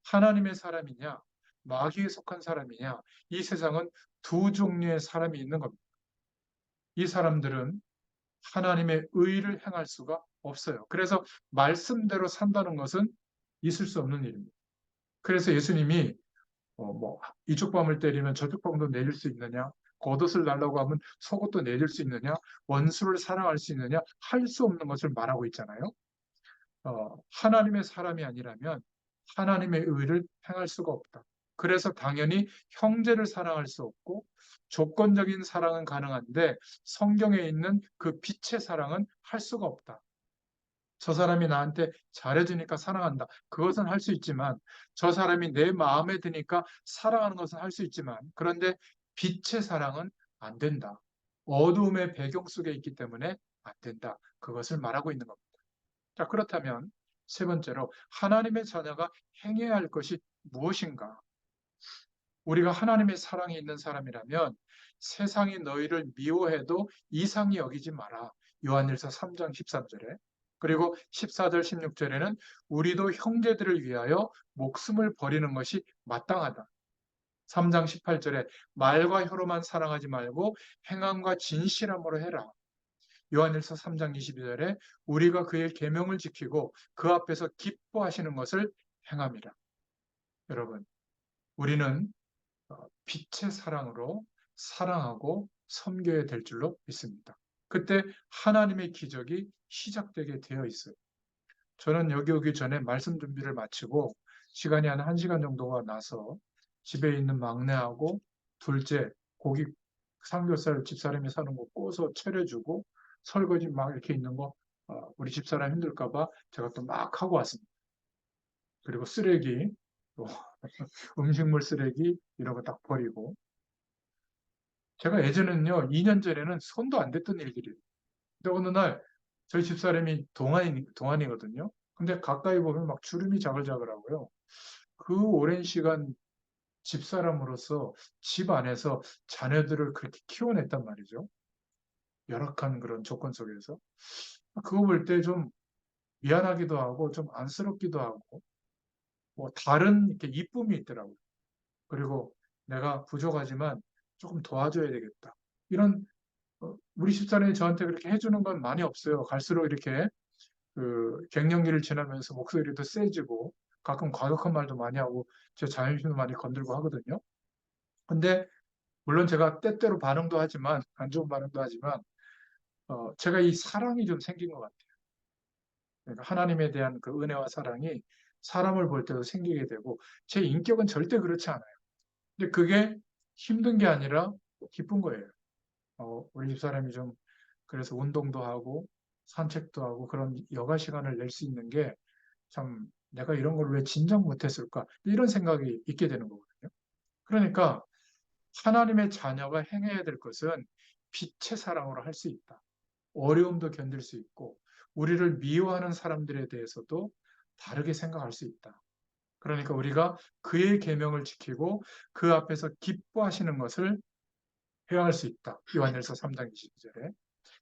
하나님의 사람이냐, 마귀에 속한 사람이냐, 이 세상은 두 종류의 사람이 있는 겁니다. 이 사람들은 하나님의 의를 행할 수가 없어요. 그래서 말씀대로 산다는 것은 있을 수 없는 일입니다. 그래서 예수님이 이쪽 밤을 때리면 저쪽 밤도 내릴 수 있느냐? 겉옷을 달라고 하면 속옷도 내릴 수 있느냐? 원수를 사랑할 수 있느냐? 할 수 없는 것을 말하고 있잖아요. 하나님의 사람이 아니라면 하나님의 의를 행할 수가 없다. 그래서 당연히 형제를 사랑할 수 없고 조건적인 사랑은 가능한데 성경에 있는 그 빛의 사랑은 할 수가 없다. 저 사람이 나한테 잘해주니까 사랑한다. 그것은 할 수 있지만 저 사람이 내 마음에 드니까 사랑하는 것은 할 수 있지만 그런데 빛의 사랑은 안 된다. 어두움의 배경 속에 있기 때문에 안 된다. 그것을 말하고 있는 겁니다. 자, 그렇다면 세 번째로 하나님의 자녀가 행해야 할 것이 무엇인가? 우리가 하나님의 사랑이 있는 사람이라면 세상이 너희를 미워해도 이상히 여기지 마라. 요한일서 3장 13절에. 그리고 14절 16절에는 우리도 형제들을 위하여 목숨을 버리는 것이 마땅하다. 3장 18절에 말과 혀로만 사랑하지 말고 행함과 진실함으로 해라. 요한일서 3장 22절에 우리가 그의 계명을 지키고 그 앞에서 기뻐하시는 것을 행함이라. 여러분, 우리는 빛의 사랑으로 사랑하고 섬겨야 될 줄로 믿습니다. 그때 하나님의 기적이 시작되게 되어 있어요. 저는 여기 오기 전에 말씀 준비를 마치고 시간이 한 1시간 정도가 나서 집에 있는 막내하고 둘째 고기 삼겹살 집사람이 사는 거 구워서 차려주고 설거지 막 이렇게 있는 거 우리 집사람 힘들까 봐 제가 또 막 하고 왔습니다. 그리고 쓰레기 또 음식물 쓰레기 이런 거 딱 버리고 제가 예전에는요, 2년 전에는 손도 안 댔던 일들이에요. 근데 어느 날 저희 집사람이 동안이거든요. 근데 가까이 보면 막 주름이 자글자글하고요. 그 오랜 시간 집사람으로서 집 안에서 자녀들을 그렇게 키워냈단 말이죠. 열악한 그런 조건 속에서. 그거 볼 때 좀 미안하기도 하고 좀 안쓰럽기도 하고 뭐 다른 이렇게 이쁨이 있더라고요. 그리고 내가 부족하지만 조금 도와줘야 되겠다. 이런 우리 집사람이 저한테 그렇게 해주는 건 많이 없어요. 갈수록 이렇게 그 갱년기를 지나면서 목소리도 세지고 가끔 과격한 말도 많이 하고 제 자존심도 많이 건들고 하거든요. 근데 물론 제가 때때로 반응도 하지만 안 좋은 반응도 하지만 제가 이 사랑이 좀 생긴 것 같아요. 그러니까 하나님에 대한 그 은혜와 사랑이 사람을 볼 때도 생기게 되고 제 인격은 절대 그렇지 않아요. 근데 그게 힘든 게 아니라 기쁜 거예요. 우리 집사람이 좀 그래서 운동도 하고 산책도 하고 그런 여가 시간을 낼 수 있는 게 참 내가 이런 걸 왜 진작 못했을까 이런 생각이 있게 되는 거거든요. 그러니까 하나님의 자녀가 행해야 될 것은 빛의 사랑으로 할 수 있다. 어려움도 견딜 수 있고 우리를 미워하는 사람들에 대해서도 다르게 생각할 수 있다. 그러니까 우리가 그의 계명을 지키고 그 앞에서 기뻐하시는 것을 회화할 수 있다. 요한일서 3장 22절에.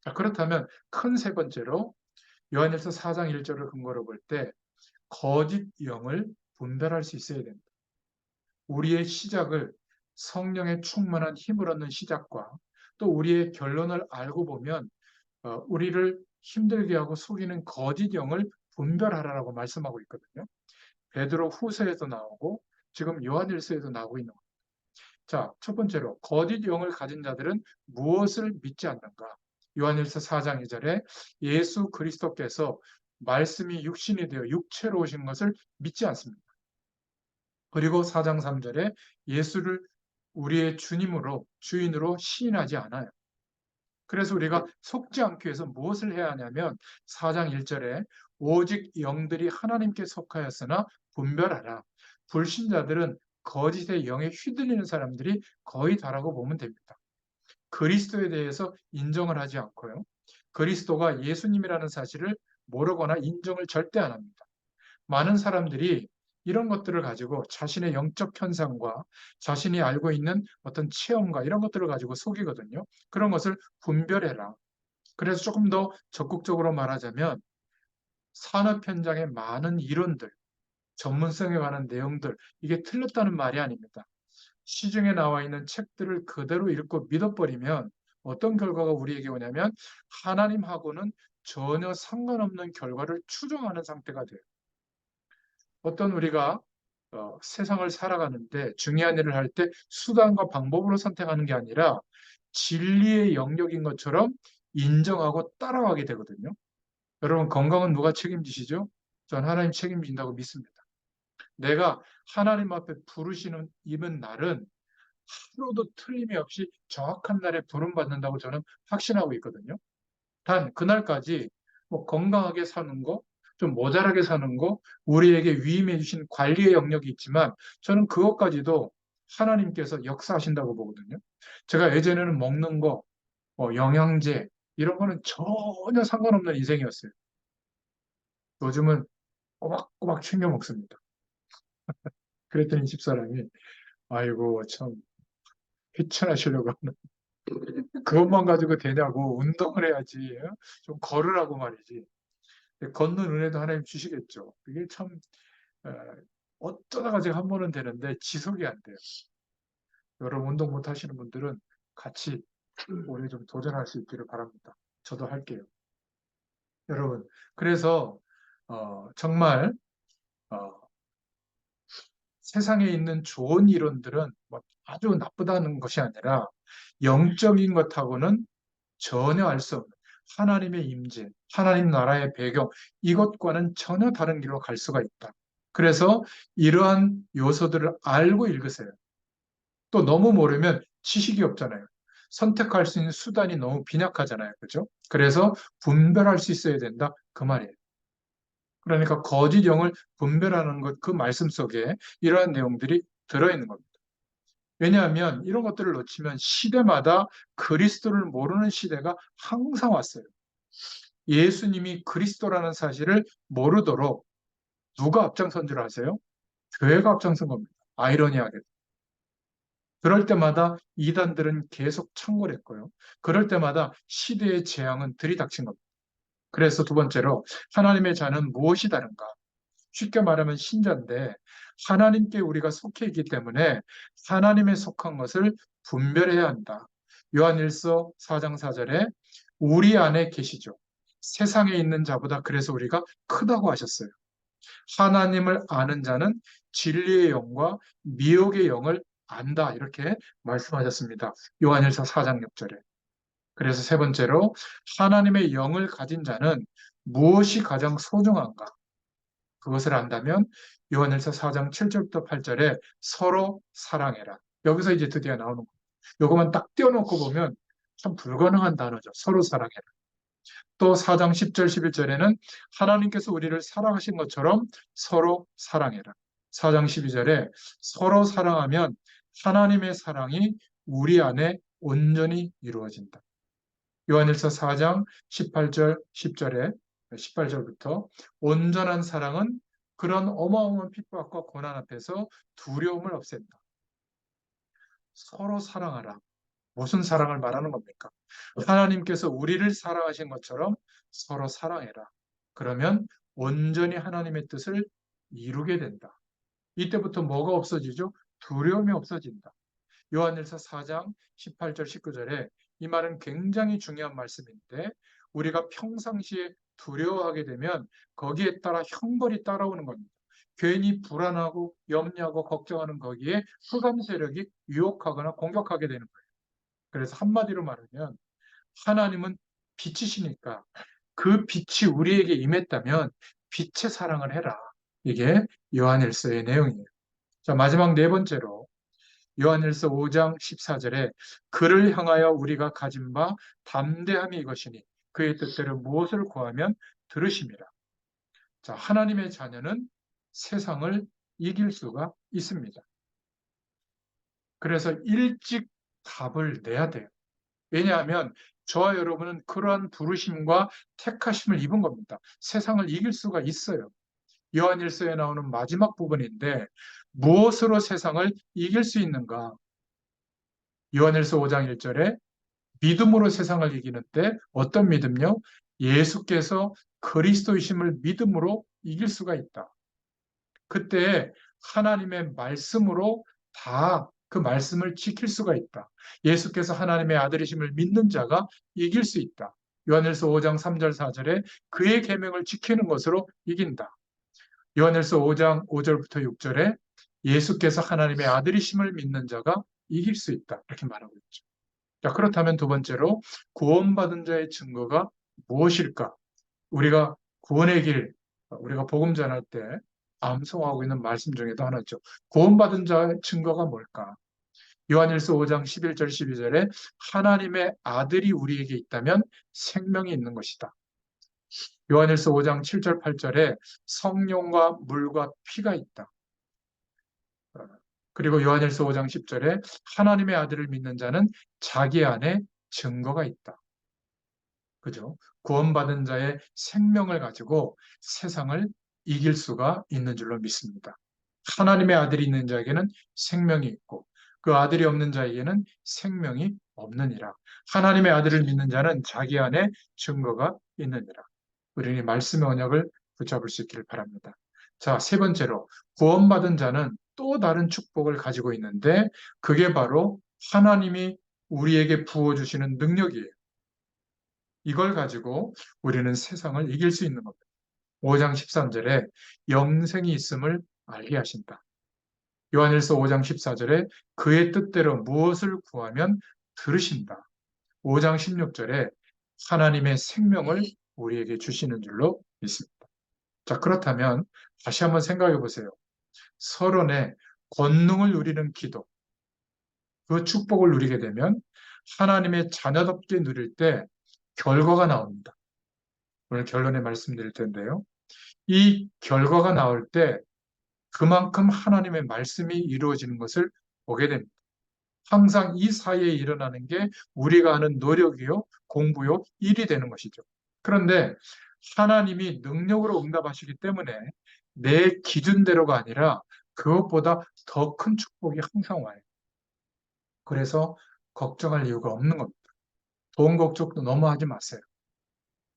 자, 그렇다면 큰 세 번째로 요한일서 4장 1절을 근거로 볼 때 거짓 영을 분별할 수 있어야 된다. 우리의 시작을 성령의 충만한 힘을 얻는 시작과 또 우리의 결론을 알고 보면 우리를 힘들게 하고 속이는 거짓 영을 분별하라고 말씀하고 있거든요. 베드로 후서에도 나오고 지금 요한일서에도 나오고 있는 겁니다. 자, 첫 번째로 거짓 영을 가진 자들은 무엇을 믿지 않는가? 요한일서 4장 2절에 예수 그리스도께서 말씀이 육신이 되어 육체로 오신 것을 믿지 않습니다. 그리고 4장 3절에 예수를 우리의 주님으로 주인으로 시인하지 않아요. 그래서 우리가 속지 않기 위해서 무엇을 해야 하냐면 4장 1절에 오직 영들이 하나님께 속하였으나 분별하라. 불신자들은 거짓의 영에 휘둘리는 사람들이 거의 다라고 보면 됩니다. 그리스도에 대해서 인정을 하지 않고요. 그리스도가 예수님이라는 사실을 모르거나 인정을 절대 안 합니다. 많은 사람들이 이런 것들을 가지고 자신의 영적 현상과 자신이 알고 있는 어떤 체험과 이런 것들을 가지고 속이거든요. 그런 것을 분별해라. 그래서 조금 더 적극적으로 말하자면 산업 현장의 많은 이론들, 전문성에 관한 내용들, 이게 틀렸다는 말이 아닙니다. 시중에 나와 있는 책들을 그대로 읽고 믿어버리면 어떤 결과가 우리에게 오냐면 하나님하고는 전혀 상관없는 결과를 추정하는 상태가 돼요. 어떤 우리가 세상을 살아가는데 중요한 일을 할 때 수단과 방법으로 선택하는 게 아니라 진리의 영역인 것처럼 인정하고 따라가게 되거든요. 여러분, 건강은 누가 책임지시죠? 전 하나님 책임진다고 믿습니다. 내가 하나님 앞에 부르시는 입은 날은 하루도 틀림이 없이 정확한 날에 부름받는다고 저는 확신하고 있거든요. 단 그날까지 뭐 건강하게 사는 거, 좀 모자라게 사는 거, 우리에게 위임해 주신 관리의 영역이 있지만 저는 그것까지도 하나님께서 역사하신다고 보거든요. 제가 예전에는 먹는 거, 영양제 이런 거는 전혀 상관없는 인생이었어요. 요즘은 꼬박꼬박 챙겨 먹습니다. 그랬더니 집사람이 아이고 참 귀찮으시려고 하는 그것만 가지고 되냐고 운동을 해야지 좀 걸으라고 말이지. 걷는 은혜도 하나님 주시겠죠. 그게 참 에, 어쩌다가 제가 한 번은 되는데 지속이 안 돼요. 여러분 운동 못 하시는 분들은 같이 올해 좀 도전할 수 있기를 바랍니다. 저도 할게요. 여러분 그래서 정말 어, 세상에 있는 좋은 이론들은 뭐 아주 나쁘다는 것이 아니라 영적인 것하고는 전혀 알 수 없는 하나님의 임재, 하나님 나라의 배경, 이것과는 전혀 다른 길로 갈 수가 있다. 그래서 이러한 요소들을 알고 읽으세요. 또 너무 모르면 지식이 없잖아요. 선택할 수 있는 수단이 너무 빈약하잖아요. 그죠? 그래서 분별할 수 있어야 된다. 그 말이에요. 그러니까 거짓 영을 분별하는 것, 그 말씀 속에 이러한 내용들이 들어있는 겁니다. 왜냐하면 이런 것들을 놓치면 시대마다 그리스도를 모르는 시대가 항상 왔어요. 예수님이 그리스도라는 사실을 모르도록 누가 앞장선 줄 아세요? 교회가 앞장선 겁니다. 아이러니하게. 그럴 때마다 이단들은 계속 창궐했고요. 그럴 때마다 시대의 재앙은 들이닥친 겁니다. 그래서 두 번째로 하나님의 자는 무엇이 다른가? 쉽게 말하면 신자인데 하나님께 우리가 속해 있기 때문에 하나님의 속한 것을 분별해야 한다. 요한일서 4장 4절에 우리 안에 계시죠. 세상에 있는 자보다 그래서 우리가 크다고 하셨어요. 하나님을 아는 자는 진리의 영과 미혹의 영을 안다. 이렇게 말씀하셨습니다. 요한일서 4장 6절에. 그래서 세 번째로 하나님의 영을 가진 자는 무엇이 가장 소중한가? 그것을 안다면 요한일서 4장 7절부터 8절에 서로 사랑해라. 여기서 이제 드디어 나오는 거예요. 요것만 딱 띄워놓고 보면 참 불가능한 단어죠. 서로 사랑해라. 또 4장 10절 11절에는 하나님께서 우리를 사랑하신 것처럼 서로 사랑해라. 4장 12절에 서로 사랑하면 하나님의 사랑이 우리 안에 온전히 이루어진다. 요한일서 4장 18절 10절에 18절부터 온전한 사랑은 그런 어마어마한 핍박과 고난 앞에서 두려움을 없앤다. 서로 사랑하라. 무슨 사랑을 말하는 겁니까? 하나님께서 우리를 사랑하신 것처럼 서로 사랑해라. 그러면 온전히 하나님의 뜻을 이루게 된다. 이때부터 뭐가 없어지죠? 두려움이 없어진다. 요한일서 4장 18절 19절에 이 말은 굉장히 중요한 말씀인데 우리가 평상시에 두려워하게 되면 거기에 따라 형벌이 따라오는 겁니다. 괜히 불안하고 염려하고 걱정하는 거기에 흑암 세력이 유혹하거나 공격하게 되는 거예요. 그래서 한마디로 말하면 하나님은 빛이시니까 그 빛이 우리에게 임했다면 빛의 사랑을 해라. 이게 요한일서의 내용이에요. 자, 마지막 네 번째로 요한일서 5장 14절에 그를 향하여 우리가 가진 바 담대함이 이것이니 그의 뜻대로 무엇을 구하면 들으심이라. 자, 하나님의 자녀는 세상을 이길 수가 있습니다. 그래서 일찍 답을 내야 돼요. 왜냐하면 저와 여러분은 그러한 부르심과 택하심을 입은 겁니다. 세상을 이길 수가 있어요. 요한일서에 나오는 마지막 부분인데 무엇으로 세상을 이길 수 있는가? 요한일서 5장 1절에 믿음으로 세상을 이기는데 어떤 믿음요? 예수께서 그리스도이심을 믿음으로 이길 수가 있다. 그때 하나님의 말씀으로 다 그 말씀을 지킬 수가 있다. 예수께서 하나님의 아들이심을 믿는 자가 이길 수 있다. 요한일서 5장 3절 4절에 그의 계명을 지키는 것으로 이긴다. 요한일서 5장 5절부터 6절에 예수께서 하나님의 아들이심을 믿는 자가 이길 수 있다. 이렇게 말하고 있죠. 자, 그렇다면 두 번째로 구원받은 자의 증거가 무엇일까? 우리가 구원의 길, 우리가 복음 전할 때 암송하고 있는 말씀 중에도 하나죠. 구원받은 자의 증거가 뭘까? 요한일서 5장 11절 12절에 하나님의 아들이 우리에게 있다면 생명이 있는 것이다. 요한일서 5장 7절 8절에 성령과 물과 피가 있다. 그리고 요한일서 5장 10절에 하나님의 아들을 믿는 자는 자기 안에 증거가 있다. 그죠? 구원받은 자의 생명을 가지고 세상을 이길 수가 있는 줄로 믿습니다. 하나님의 아들이 있는 자에게는 생명이 있고 그 아들이 없는 자에게는 생명이 없느니라. 하나님의 아들을 믿는 자는 자기 안에 증거가 있느니라. 우리는 이 말씀의 언약을 붙잡을 수 있기를 바랍니다. 자, 세 번째로 구원받은 자는 또 다른 축복을 가지고 있는데 그게 바로 하나님이 우리에게 부어주시는 능력이에요. 이걸 가지고 우리는 세상을 이길 수 있는 겁니다. 5장 13절에 영생이 있음을 알게 하신다. 요한일서 5장 14절에 그의 뜻대로 무엇을 구하면 들으신다. 5장 16절에 하나님의 생명을 우리에게 주시는 줄로 믿습니다. 자, 그렇다면 다시 한번 생각해 보세요. 서론에 권능을 누리는 기도, 그 축복을 누리게 되면 하나님의 자녀답게 누릴 때 결과가 나옵니다. 오늘 결론에 말씀드릴 텐데요. 이 결과가 나올 때 그만큼 하나님의 말씀이 이루어지는 것을 보게 됩니다. 항상 이 사이에 일어나는 게 우리가 하는 노력이요, 공부요, 일이 되는 것이죠. 그런데 하나님이 능력으로 응답하시기 때문에 내 기준대로가 아니라 그것보다 더 큰 축복이 항상 와요. 그래서 걱정할 이유가 없는 겁니다. 돈 걱정도 너무 하지 마세요.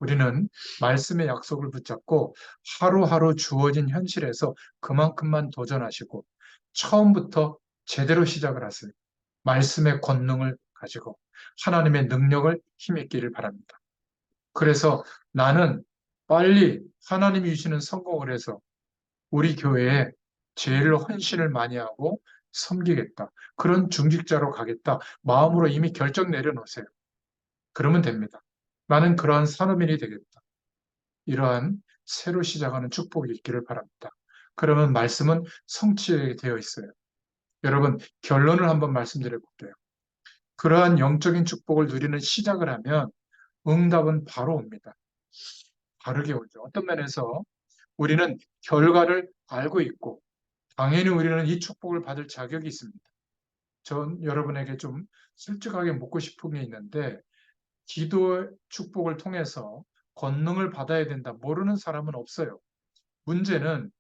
우리는 말씀의 약속을 붙잡고 하루하루 주어진 현실에서 그만큼만 도전하시고 처음부터 제대로 시작을 하세요. 말씀의 권능을 가지고 하나님의 능력을 힘있기를 바랍니다. 그래서 나는 빨리 하나님이 주시는 성공을 해서 우리 교회에 제일 헌신을 많이 하고 섬기겠다. 그런 중직자로 가겠다. 마음으로 이미 결정 내려놓으세요. 그러면 됩니다. 나는 그러한 산업인이 되겠다. 이러한 새로 시작하는 축복이 있기를 바랍니다. 그러면 말씀은 성취되어 있어요. 여러분, 결론을 한번 말씀드려 볼게요. 그러한 영적인 축복을 누리는 시작을 하면 응답은 바로 옵니다. 바르게 오죠. 어떤 면에서 우리는 결과를 알고 있고 당연히 우리는 이 축복을 받을 자격이 있습니다. 전 여러분에게 좀 솔직하게 묻고 싶은 게 있는데 기도 축복을 통해서 권능을 받아야 된다. 모르는 사람은 없어요. 문제는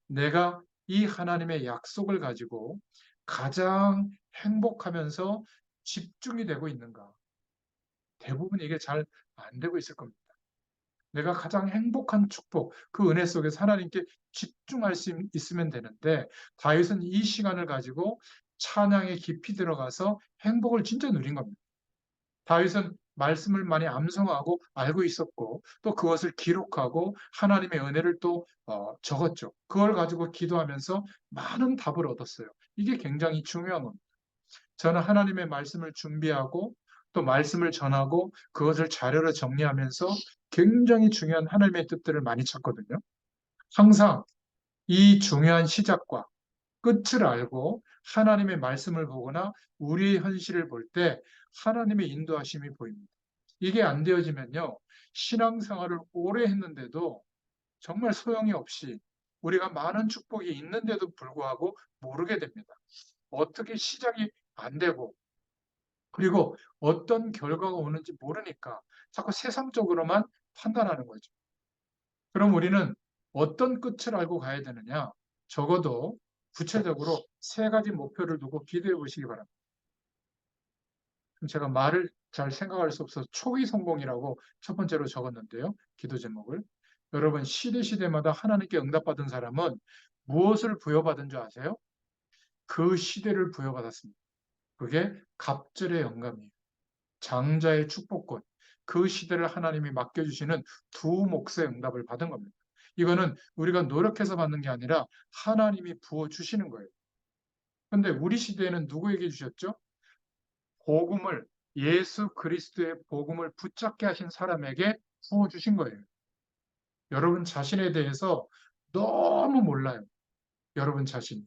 내가 이 하나님의 약속을 가지고 가장 행복하면서 집중이 되고 있는가? 대부분 이게 잘 안 되고 있을 겁니다. 내가 가장 행복한 축복, 그 은혜 속에서 하나님께 집중할 수 있으면 되는데, 다윗은 이 시간을 가지고 찬양에 깊이 들어가서 행복을 진짜 누린 겁니다. 다윗은 말씀을 많이 암송하고 알고 있었고, 또 그것을 기록하고 하나님의 은혜를 또 적었죠. 그걸 가지고 기도하면서 많은 답을 얻었어요. 이게 굉장히 중요한 겁니다. 저는 하나님의 말씀을 준비하고 또 말씀을 전하고 그것을 자료로 정리하면서 굉장히 중요한 하나님의 뜻들을 많이 찾거든요. 항상 이 중요한 시작과 끝을 알고 하나님의 말씀을 보거나 우리의 현실을 볼 때 하나님의 인도하심이 보입니다. 이게 안 되어지면요, 신앙생활을 오래 했는데도 정말 소용이 없이 우리가 많은 축복이 있는데도 불구하고 모르게 됩니다. 어떻게 시작이 안 되고, 그리고 어떤 결과가 오는지 모르니까 자꾸 세상적으로만 판단하는 거죠. 그럼 우리는 어떤 끝을 알고 가야 되느냐? 적어도 구체적으로 세 가지 목표를 두고 기도해 보시기 바랍니다. 제가 말을 잘 생각할 수 없어서 초기 성공이라고 첫 번째로 적었는데요. 기도 제목을. 여러분, 시대마다 하나님께 응답받은 사람은 무엇을 부여받은 줄 아세요? 그 시대를 부여받았습니다. 그게 갑절의 영감이에요. 장자의 축복권, 그 시대를 하나님이 맡겨주시는 두 몫의 응답을 받은 겁니다. 이거는 우리가 노력해서 받는 게 아니라 하나님이 부어주시는 거예요. 그런데 우리 시대에는 누구에게 주셨죠? 복음을, 예수 그리스도의 복음을 붙잡게 하신 사람에게 부어주신 거예요. 여러분 자신에 대해서 너무 몰라요. 여러분 자신이.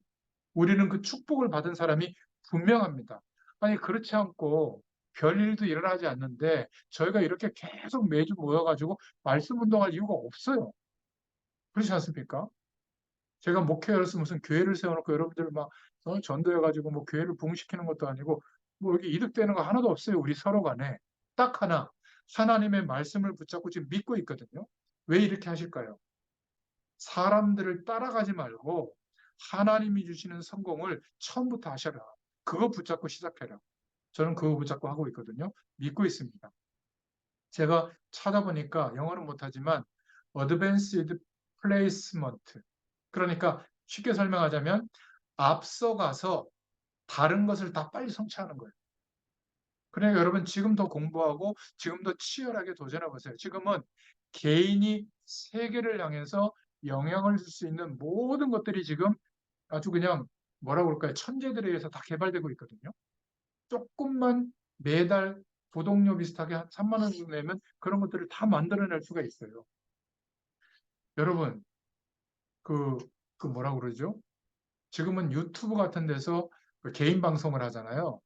우리는 그 축복을 받은 사람이 분명합니다. 아니, 그렇지 않고 별일도 일어나지 않는데 저희가 이렇게 계속 매주 모여가지고 말씀 운동할 이유가 없어요. 그렇지 않습니까? 제가 목회로서 무슨 교회를 세워놓고 여러분들 막 전도해가지고 뭐 교회를 부흥시키는 것도 아니고 뭐 여기 이득되는 거 하나도 없어요. 우리 서로 간에. 딱 하나. 하나님의 말씀을 붙잡고 지금 믿고 있거든요. 왜 이렇게 하실까요? 사람들을 따라가지 말고 하나님이 주시는 성공을 처음부터 하셔라. 그거 붙잡고 시작해라. 저는 그거 붙잡고 하고 있거든요. 믿고 있습니다. 제가 찾아보니까 영어는 못하지만 Advanced Placement. 그러니까 쉽게 설명하자면 앞서가서 다른 것을 다 빨리 성취하는 거예요. 그러니까 여러분 지금 더 공부하고 지금 더 치열하게 도전해 보세요. 지금은 개인이 세계를 향해서 영향을 줄 수 있는 모든 것들이 지금 아주 그냥 뭐라고 그럴까요? 천재들에 의해서 다 개발되고 있거든요. 조금만 매달 구독료 비슷하게 한 3만 원 정도 내면 그런 것들을 다 만들어낼 수가 있어요. 여러분, 그, 그 뭐라고 그러죠? 지금은 유튜브 같은 데서 그 개인 방송을 하잖아요.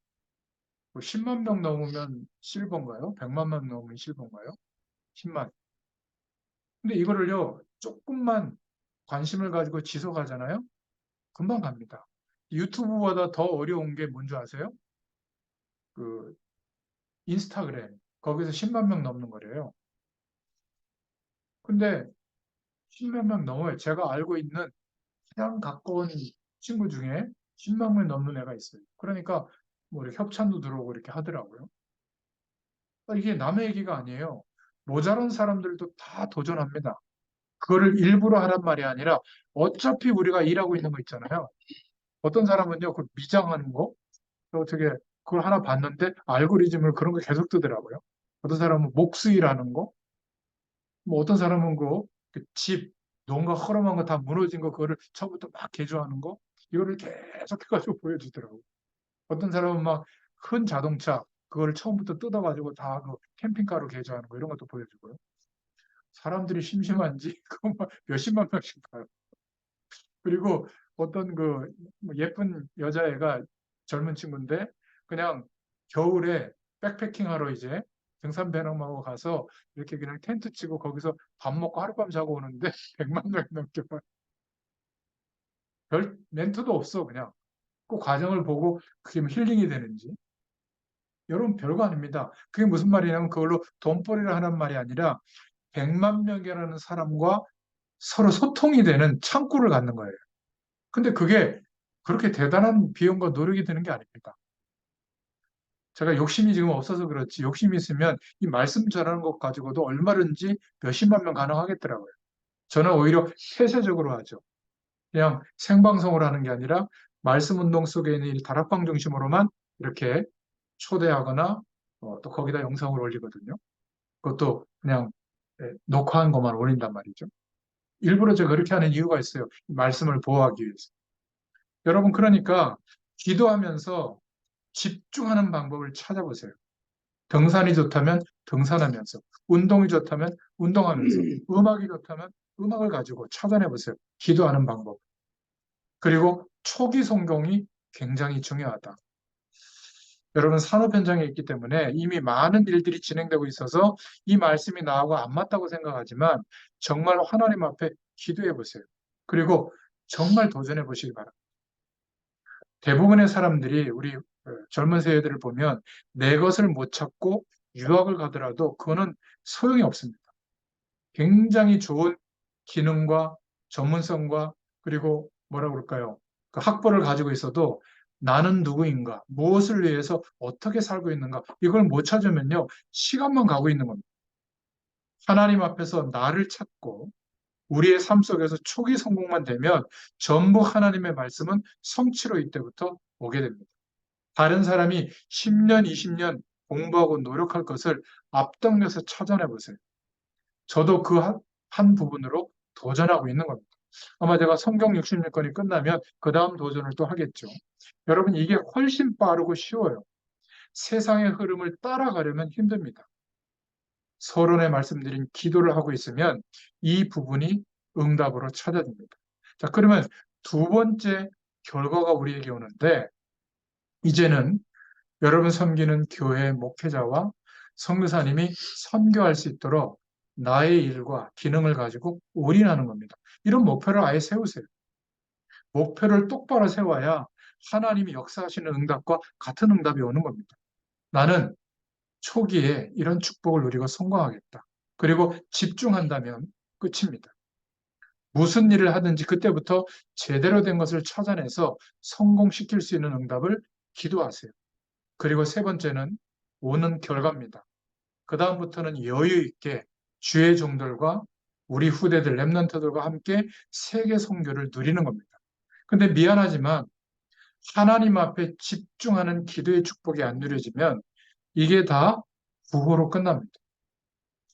10만 명 넘으면 실버인가요? 100만 명 넘으면 실버인가요? 10만. 근데 이거를요, 조금만 관심을 가지고 지속하잖아요? 금방 갑니다. 유튜브보다 더 어려운 게 뭔지 아세요? 그 인스타그램. 거기서 10만 명 넘는 거래요. 근데 10만 명 넘어요. 제가 알고 있는 가장 가까운 친구 중에 10만 명 넘는 애가 있어요. 그러니까 뭐 이렇게 협찬도 들어오고 이렇게 하더라고요. 이게 남의 얘기가 아니에요. 모자란 사람들도 다 도전합니다. 그거를 일부러 하란 말이 아니라 어차피 우리가 일하고 있는 거 있잖아요. 어떤 사람은요, 그 미장하는 거, 어떻게 그걸 하나 봤는데 알고리즘을 그런 거 계속 뜨더라고요. 어떤 사람은 목수일하는 거, 뭐 어떤 사람은 그 집, 뭔가 허름한 거 다 무너진 거, 그거를 처음부터 막 개조하는 거, 이거를 계속 해가지고 보여주더라고요. 어떤 사람은 막 큰 자동차, 그거를 처음부터 뜯어가지고 다 그 캠핑카로 개조하는 거, 이런 것도 보여주고요. 사람들이 심심한지 그거 막 몇십만 명씩 봐요. 그리고 어떤 그뭐 예쁜 여자애가 젊은 친구인데 그냥 겨울에 백패킹 하러 이제 등산 배낭하고 가서 이렇게 그냥 텐트 치고 거기서 밥 먹고 하룻밤 자고 오는데 100만 명이 넘게 봐요. 별 멘트도 없어 그냥. 그 과정을 보고 그게 뭐 힐링이 되는지. 여러분 별거 아닙니다. 그게 무슨 말이냐면 그걸로 돈벌이를 하는 말이 아니라 100만 명이라는 사람과 서로 소통이 되는 창구를 갖는 거예요. 근데 그게 그렇게 대단한 비용과 노력이 드는 게 아닙니다. 제가 욕심이 지금 없어서 그렇지, 욕심이 있으면 이 말씀 전하는 것 가지고도 얼마든지 몇십만 명 가능하겠더라고요. 저는 오히려 폐쇄적으로 하죠. 그냥 생방송을 하는 게 아니라 말씀 운동 속에 있는 이 다락방 중심으로만 이렇게 초대하거나 또 거기다 영상을 올리거든요. 그것도 그냥 녹화한 것만 올린단 말이죠. 일부러 제가 그렇게 하는 이유가 있어요. 말씀을 보호하기 위해서. 여러분, 그러니까 기도하면서 집중하는 방법을 찾아보세요. 등산이 좋다면 등산하면서, 운동이 좋다면 운동하면서, 음악이 좋다면 음악을 가지고 찾아내 보세요. 기도하는 방법. 그리고 초기 성공이 굉장히 중요하다. 여러분, 산업 현장에 있기 때문에 이미 많은 일들이 진행되고 있어서 이 말씀이 나하고 안 맞다고 생각하지만 정말 하나님 앞에 기도해 보세요. 그리고 정말 도전해 보시기 바랍니다. 대부분의 사람들이 우리 젊은 세대들을 보면 내 것을 못 찾고 유학을 가더라도 그거는 소용이 없습니다. 굉장히 좋은 기능과 전문성과 그리고 뭐라 그럴까요? 그 학벌을 가지고 있어도 나는 누구인가? 무엇을 위해서 어떻게 살고 있는가? 이걸 못 찾으면요. 시간만 가고 있는 겁니다. 하나님 앞에서 나를 찾고 우리의 삶 속에서 초기 성공만 되면 전부 하나님의 말씀은 성취로 이때부터 오게 됩니다. 다른 사람이 10년, 20년 공부하고 노력할 것을 앞당겨서 찾아내 보세요. 저도 그 한 부분으로 도전하고 있는 겁니다. 아마 제가 성경 66권이 끝나면 그 다음 도전을 또 하겠죠. 여러분, 이게 훨씬 빠르고 쉬워요. 세상의 흐름을 따라가려면 힘듭니다. 서론에 말씀드린 기도를 하고 있으면 이 부분이 응답으로 찾아집니다. 자, 그러면 두 번째 결과가 우리에게 오는데, 이제는 여러분 섬기는 교회 목회자와 선교사님이 선교할 수 있도록 나의 일과 기능을 가지고 올인하는 겁니다. 이런 목표를 아예 세우세요. 목표를 똑바로 세워야 하나님이 역사하시는 응답과 같은 응답이 오는 겁니다. 나는 초기에 이런 축복을 누리고 성공하겠다. 그리고 집중한다면 끝입니다. 무슨 일을 하든지 그때부터 제대로 된 것을 찾아내서 성공시킬 수 있는 응답을 기도하세요. 그리고 세 번째는 오는 결과입니다. 그 다음부터는 여유 있게 주의 종들과 우리 후대들, 랩런트들과 함께 세계 선교를 누리는 겁니다. 근데 미안하지만 하나님 앞에 집중하는 기도의 축복이 안 누려지면 이게 다 구호로 끝납니다.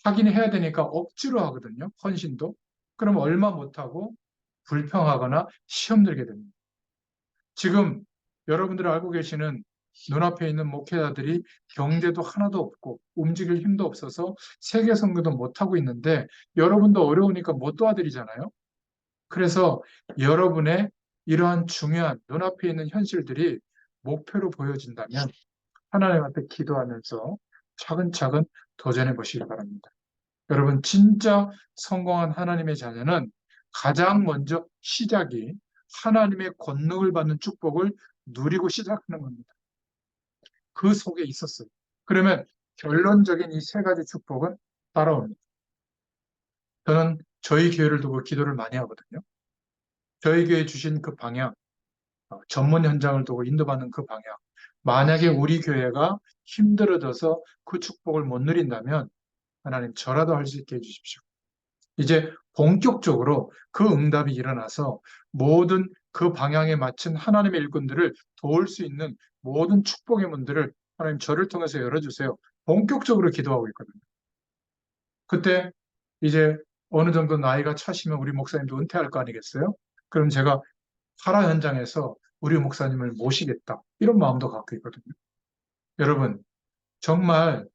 하긴 해야 되니까 억지로 하거든요. 헌신도. 그럼 얼마 못하고 불평하거나 시험 들게 됩니다. 지금 여러분들 알고 계시는 눈앞에 있는 목회자들이 경제도 하나도 없고 움직일 힘도 없어서 세계 선교도 못하고 있는데 여러분도 어려우니까 못 도와드리잖아요. 그래서 여러분의 이러한 중요한 눈앞에 있는 현실들이 목표로 보여진다면 하나님 앞에 기도하면서 차근차근 도전해 보시기 바랍니다. 여러분, 진짜 성공한 하나님의 자녀는 가장 먼저 시작이 하나님의 권능을 받는 축복을 누리고 시작하는 겁니다. 그 속에 있었어요. 그러면 결론적인 이 세 가지 축복은 따라옵니다. 저는 저희 교회를 두고 기도를 많이 하거든요. 저희 교회 주신 그 방향, 전문 현장을 두고 인도받는 그 방향. 만약에 우리 교회가 힘들어져서 그 축복을 못 누린다면 하나님 저라도 할 수 있게 해주십시오. 이제 본격적으로 그 응답이 일어나서 모든 그 방향에 맞춘 하나님의 일꾼들을 도울 수 있는 모든 축복의 문들을 하나님 저를 통해서 열어주세요. 본격적으로 기도하고 있거든요. 그때 이제 어느 정도 나이가 차시면 우리 목사님도 은퇴할 거 아니겠어요? 그럼 제가 파라 현장에서 우리 목사님을 모시겠다. 이런 마음도 갖고 있거든요. 여러분, 정말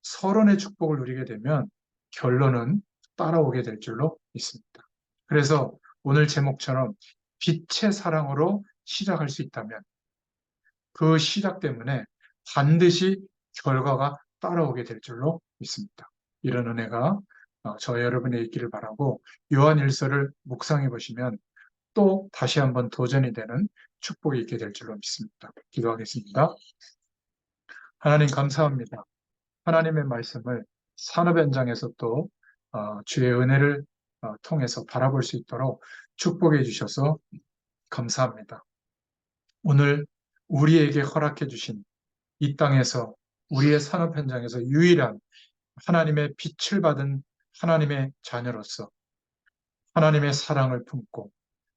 서론의 축복을 누리게 되면 결론은 따라오게 될 줄로 믿습니다. 그래서 오늘 제목처럼 빛의 사랑으로 시작할 수 있다면 그 시작 때문에 반드시 결과가 따라오게 될 줄로 믿습니다. 이런 은혜가 저 여러분의 있기를 바라고 요한일서를 묵상해 보시면 또 다시 한번 도전이 되는 축복이 있게 될 줄로 믿습니다. 기도하겠습니다. 하나님 감사합니다. 하나님의 말씀을 산업 현장에서 또 주의 은혜를 통해서 바라볼 수 있도록 축복해 주셔서 감사합니다. 오늘 우리에게 허락해 주신 이 땅에서 우리의 산업 현장에서 유일한 하나님의 빛을 받은 하나님의 자녀로서 하나님의 사랑을 품고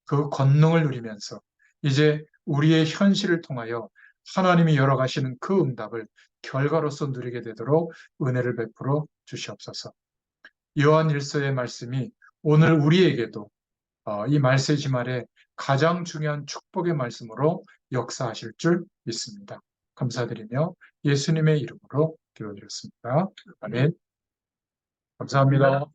그 권능을 누리면서 이제 우리의 현실을 통하여 하나님이 열어가시는 그 응답을 결과로서 누리게 되도록 은혜를 베풀어 주시옵소서. 요한 1서의 말씀이 오늘 우리에게도 이 말세지 말에 가장 중요한 축복의 말씀으로 역사하실 줄 믿습니다. 감사드리며 예수님의 이름으로 기도드렸습니다. 아멘. 감사합니다.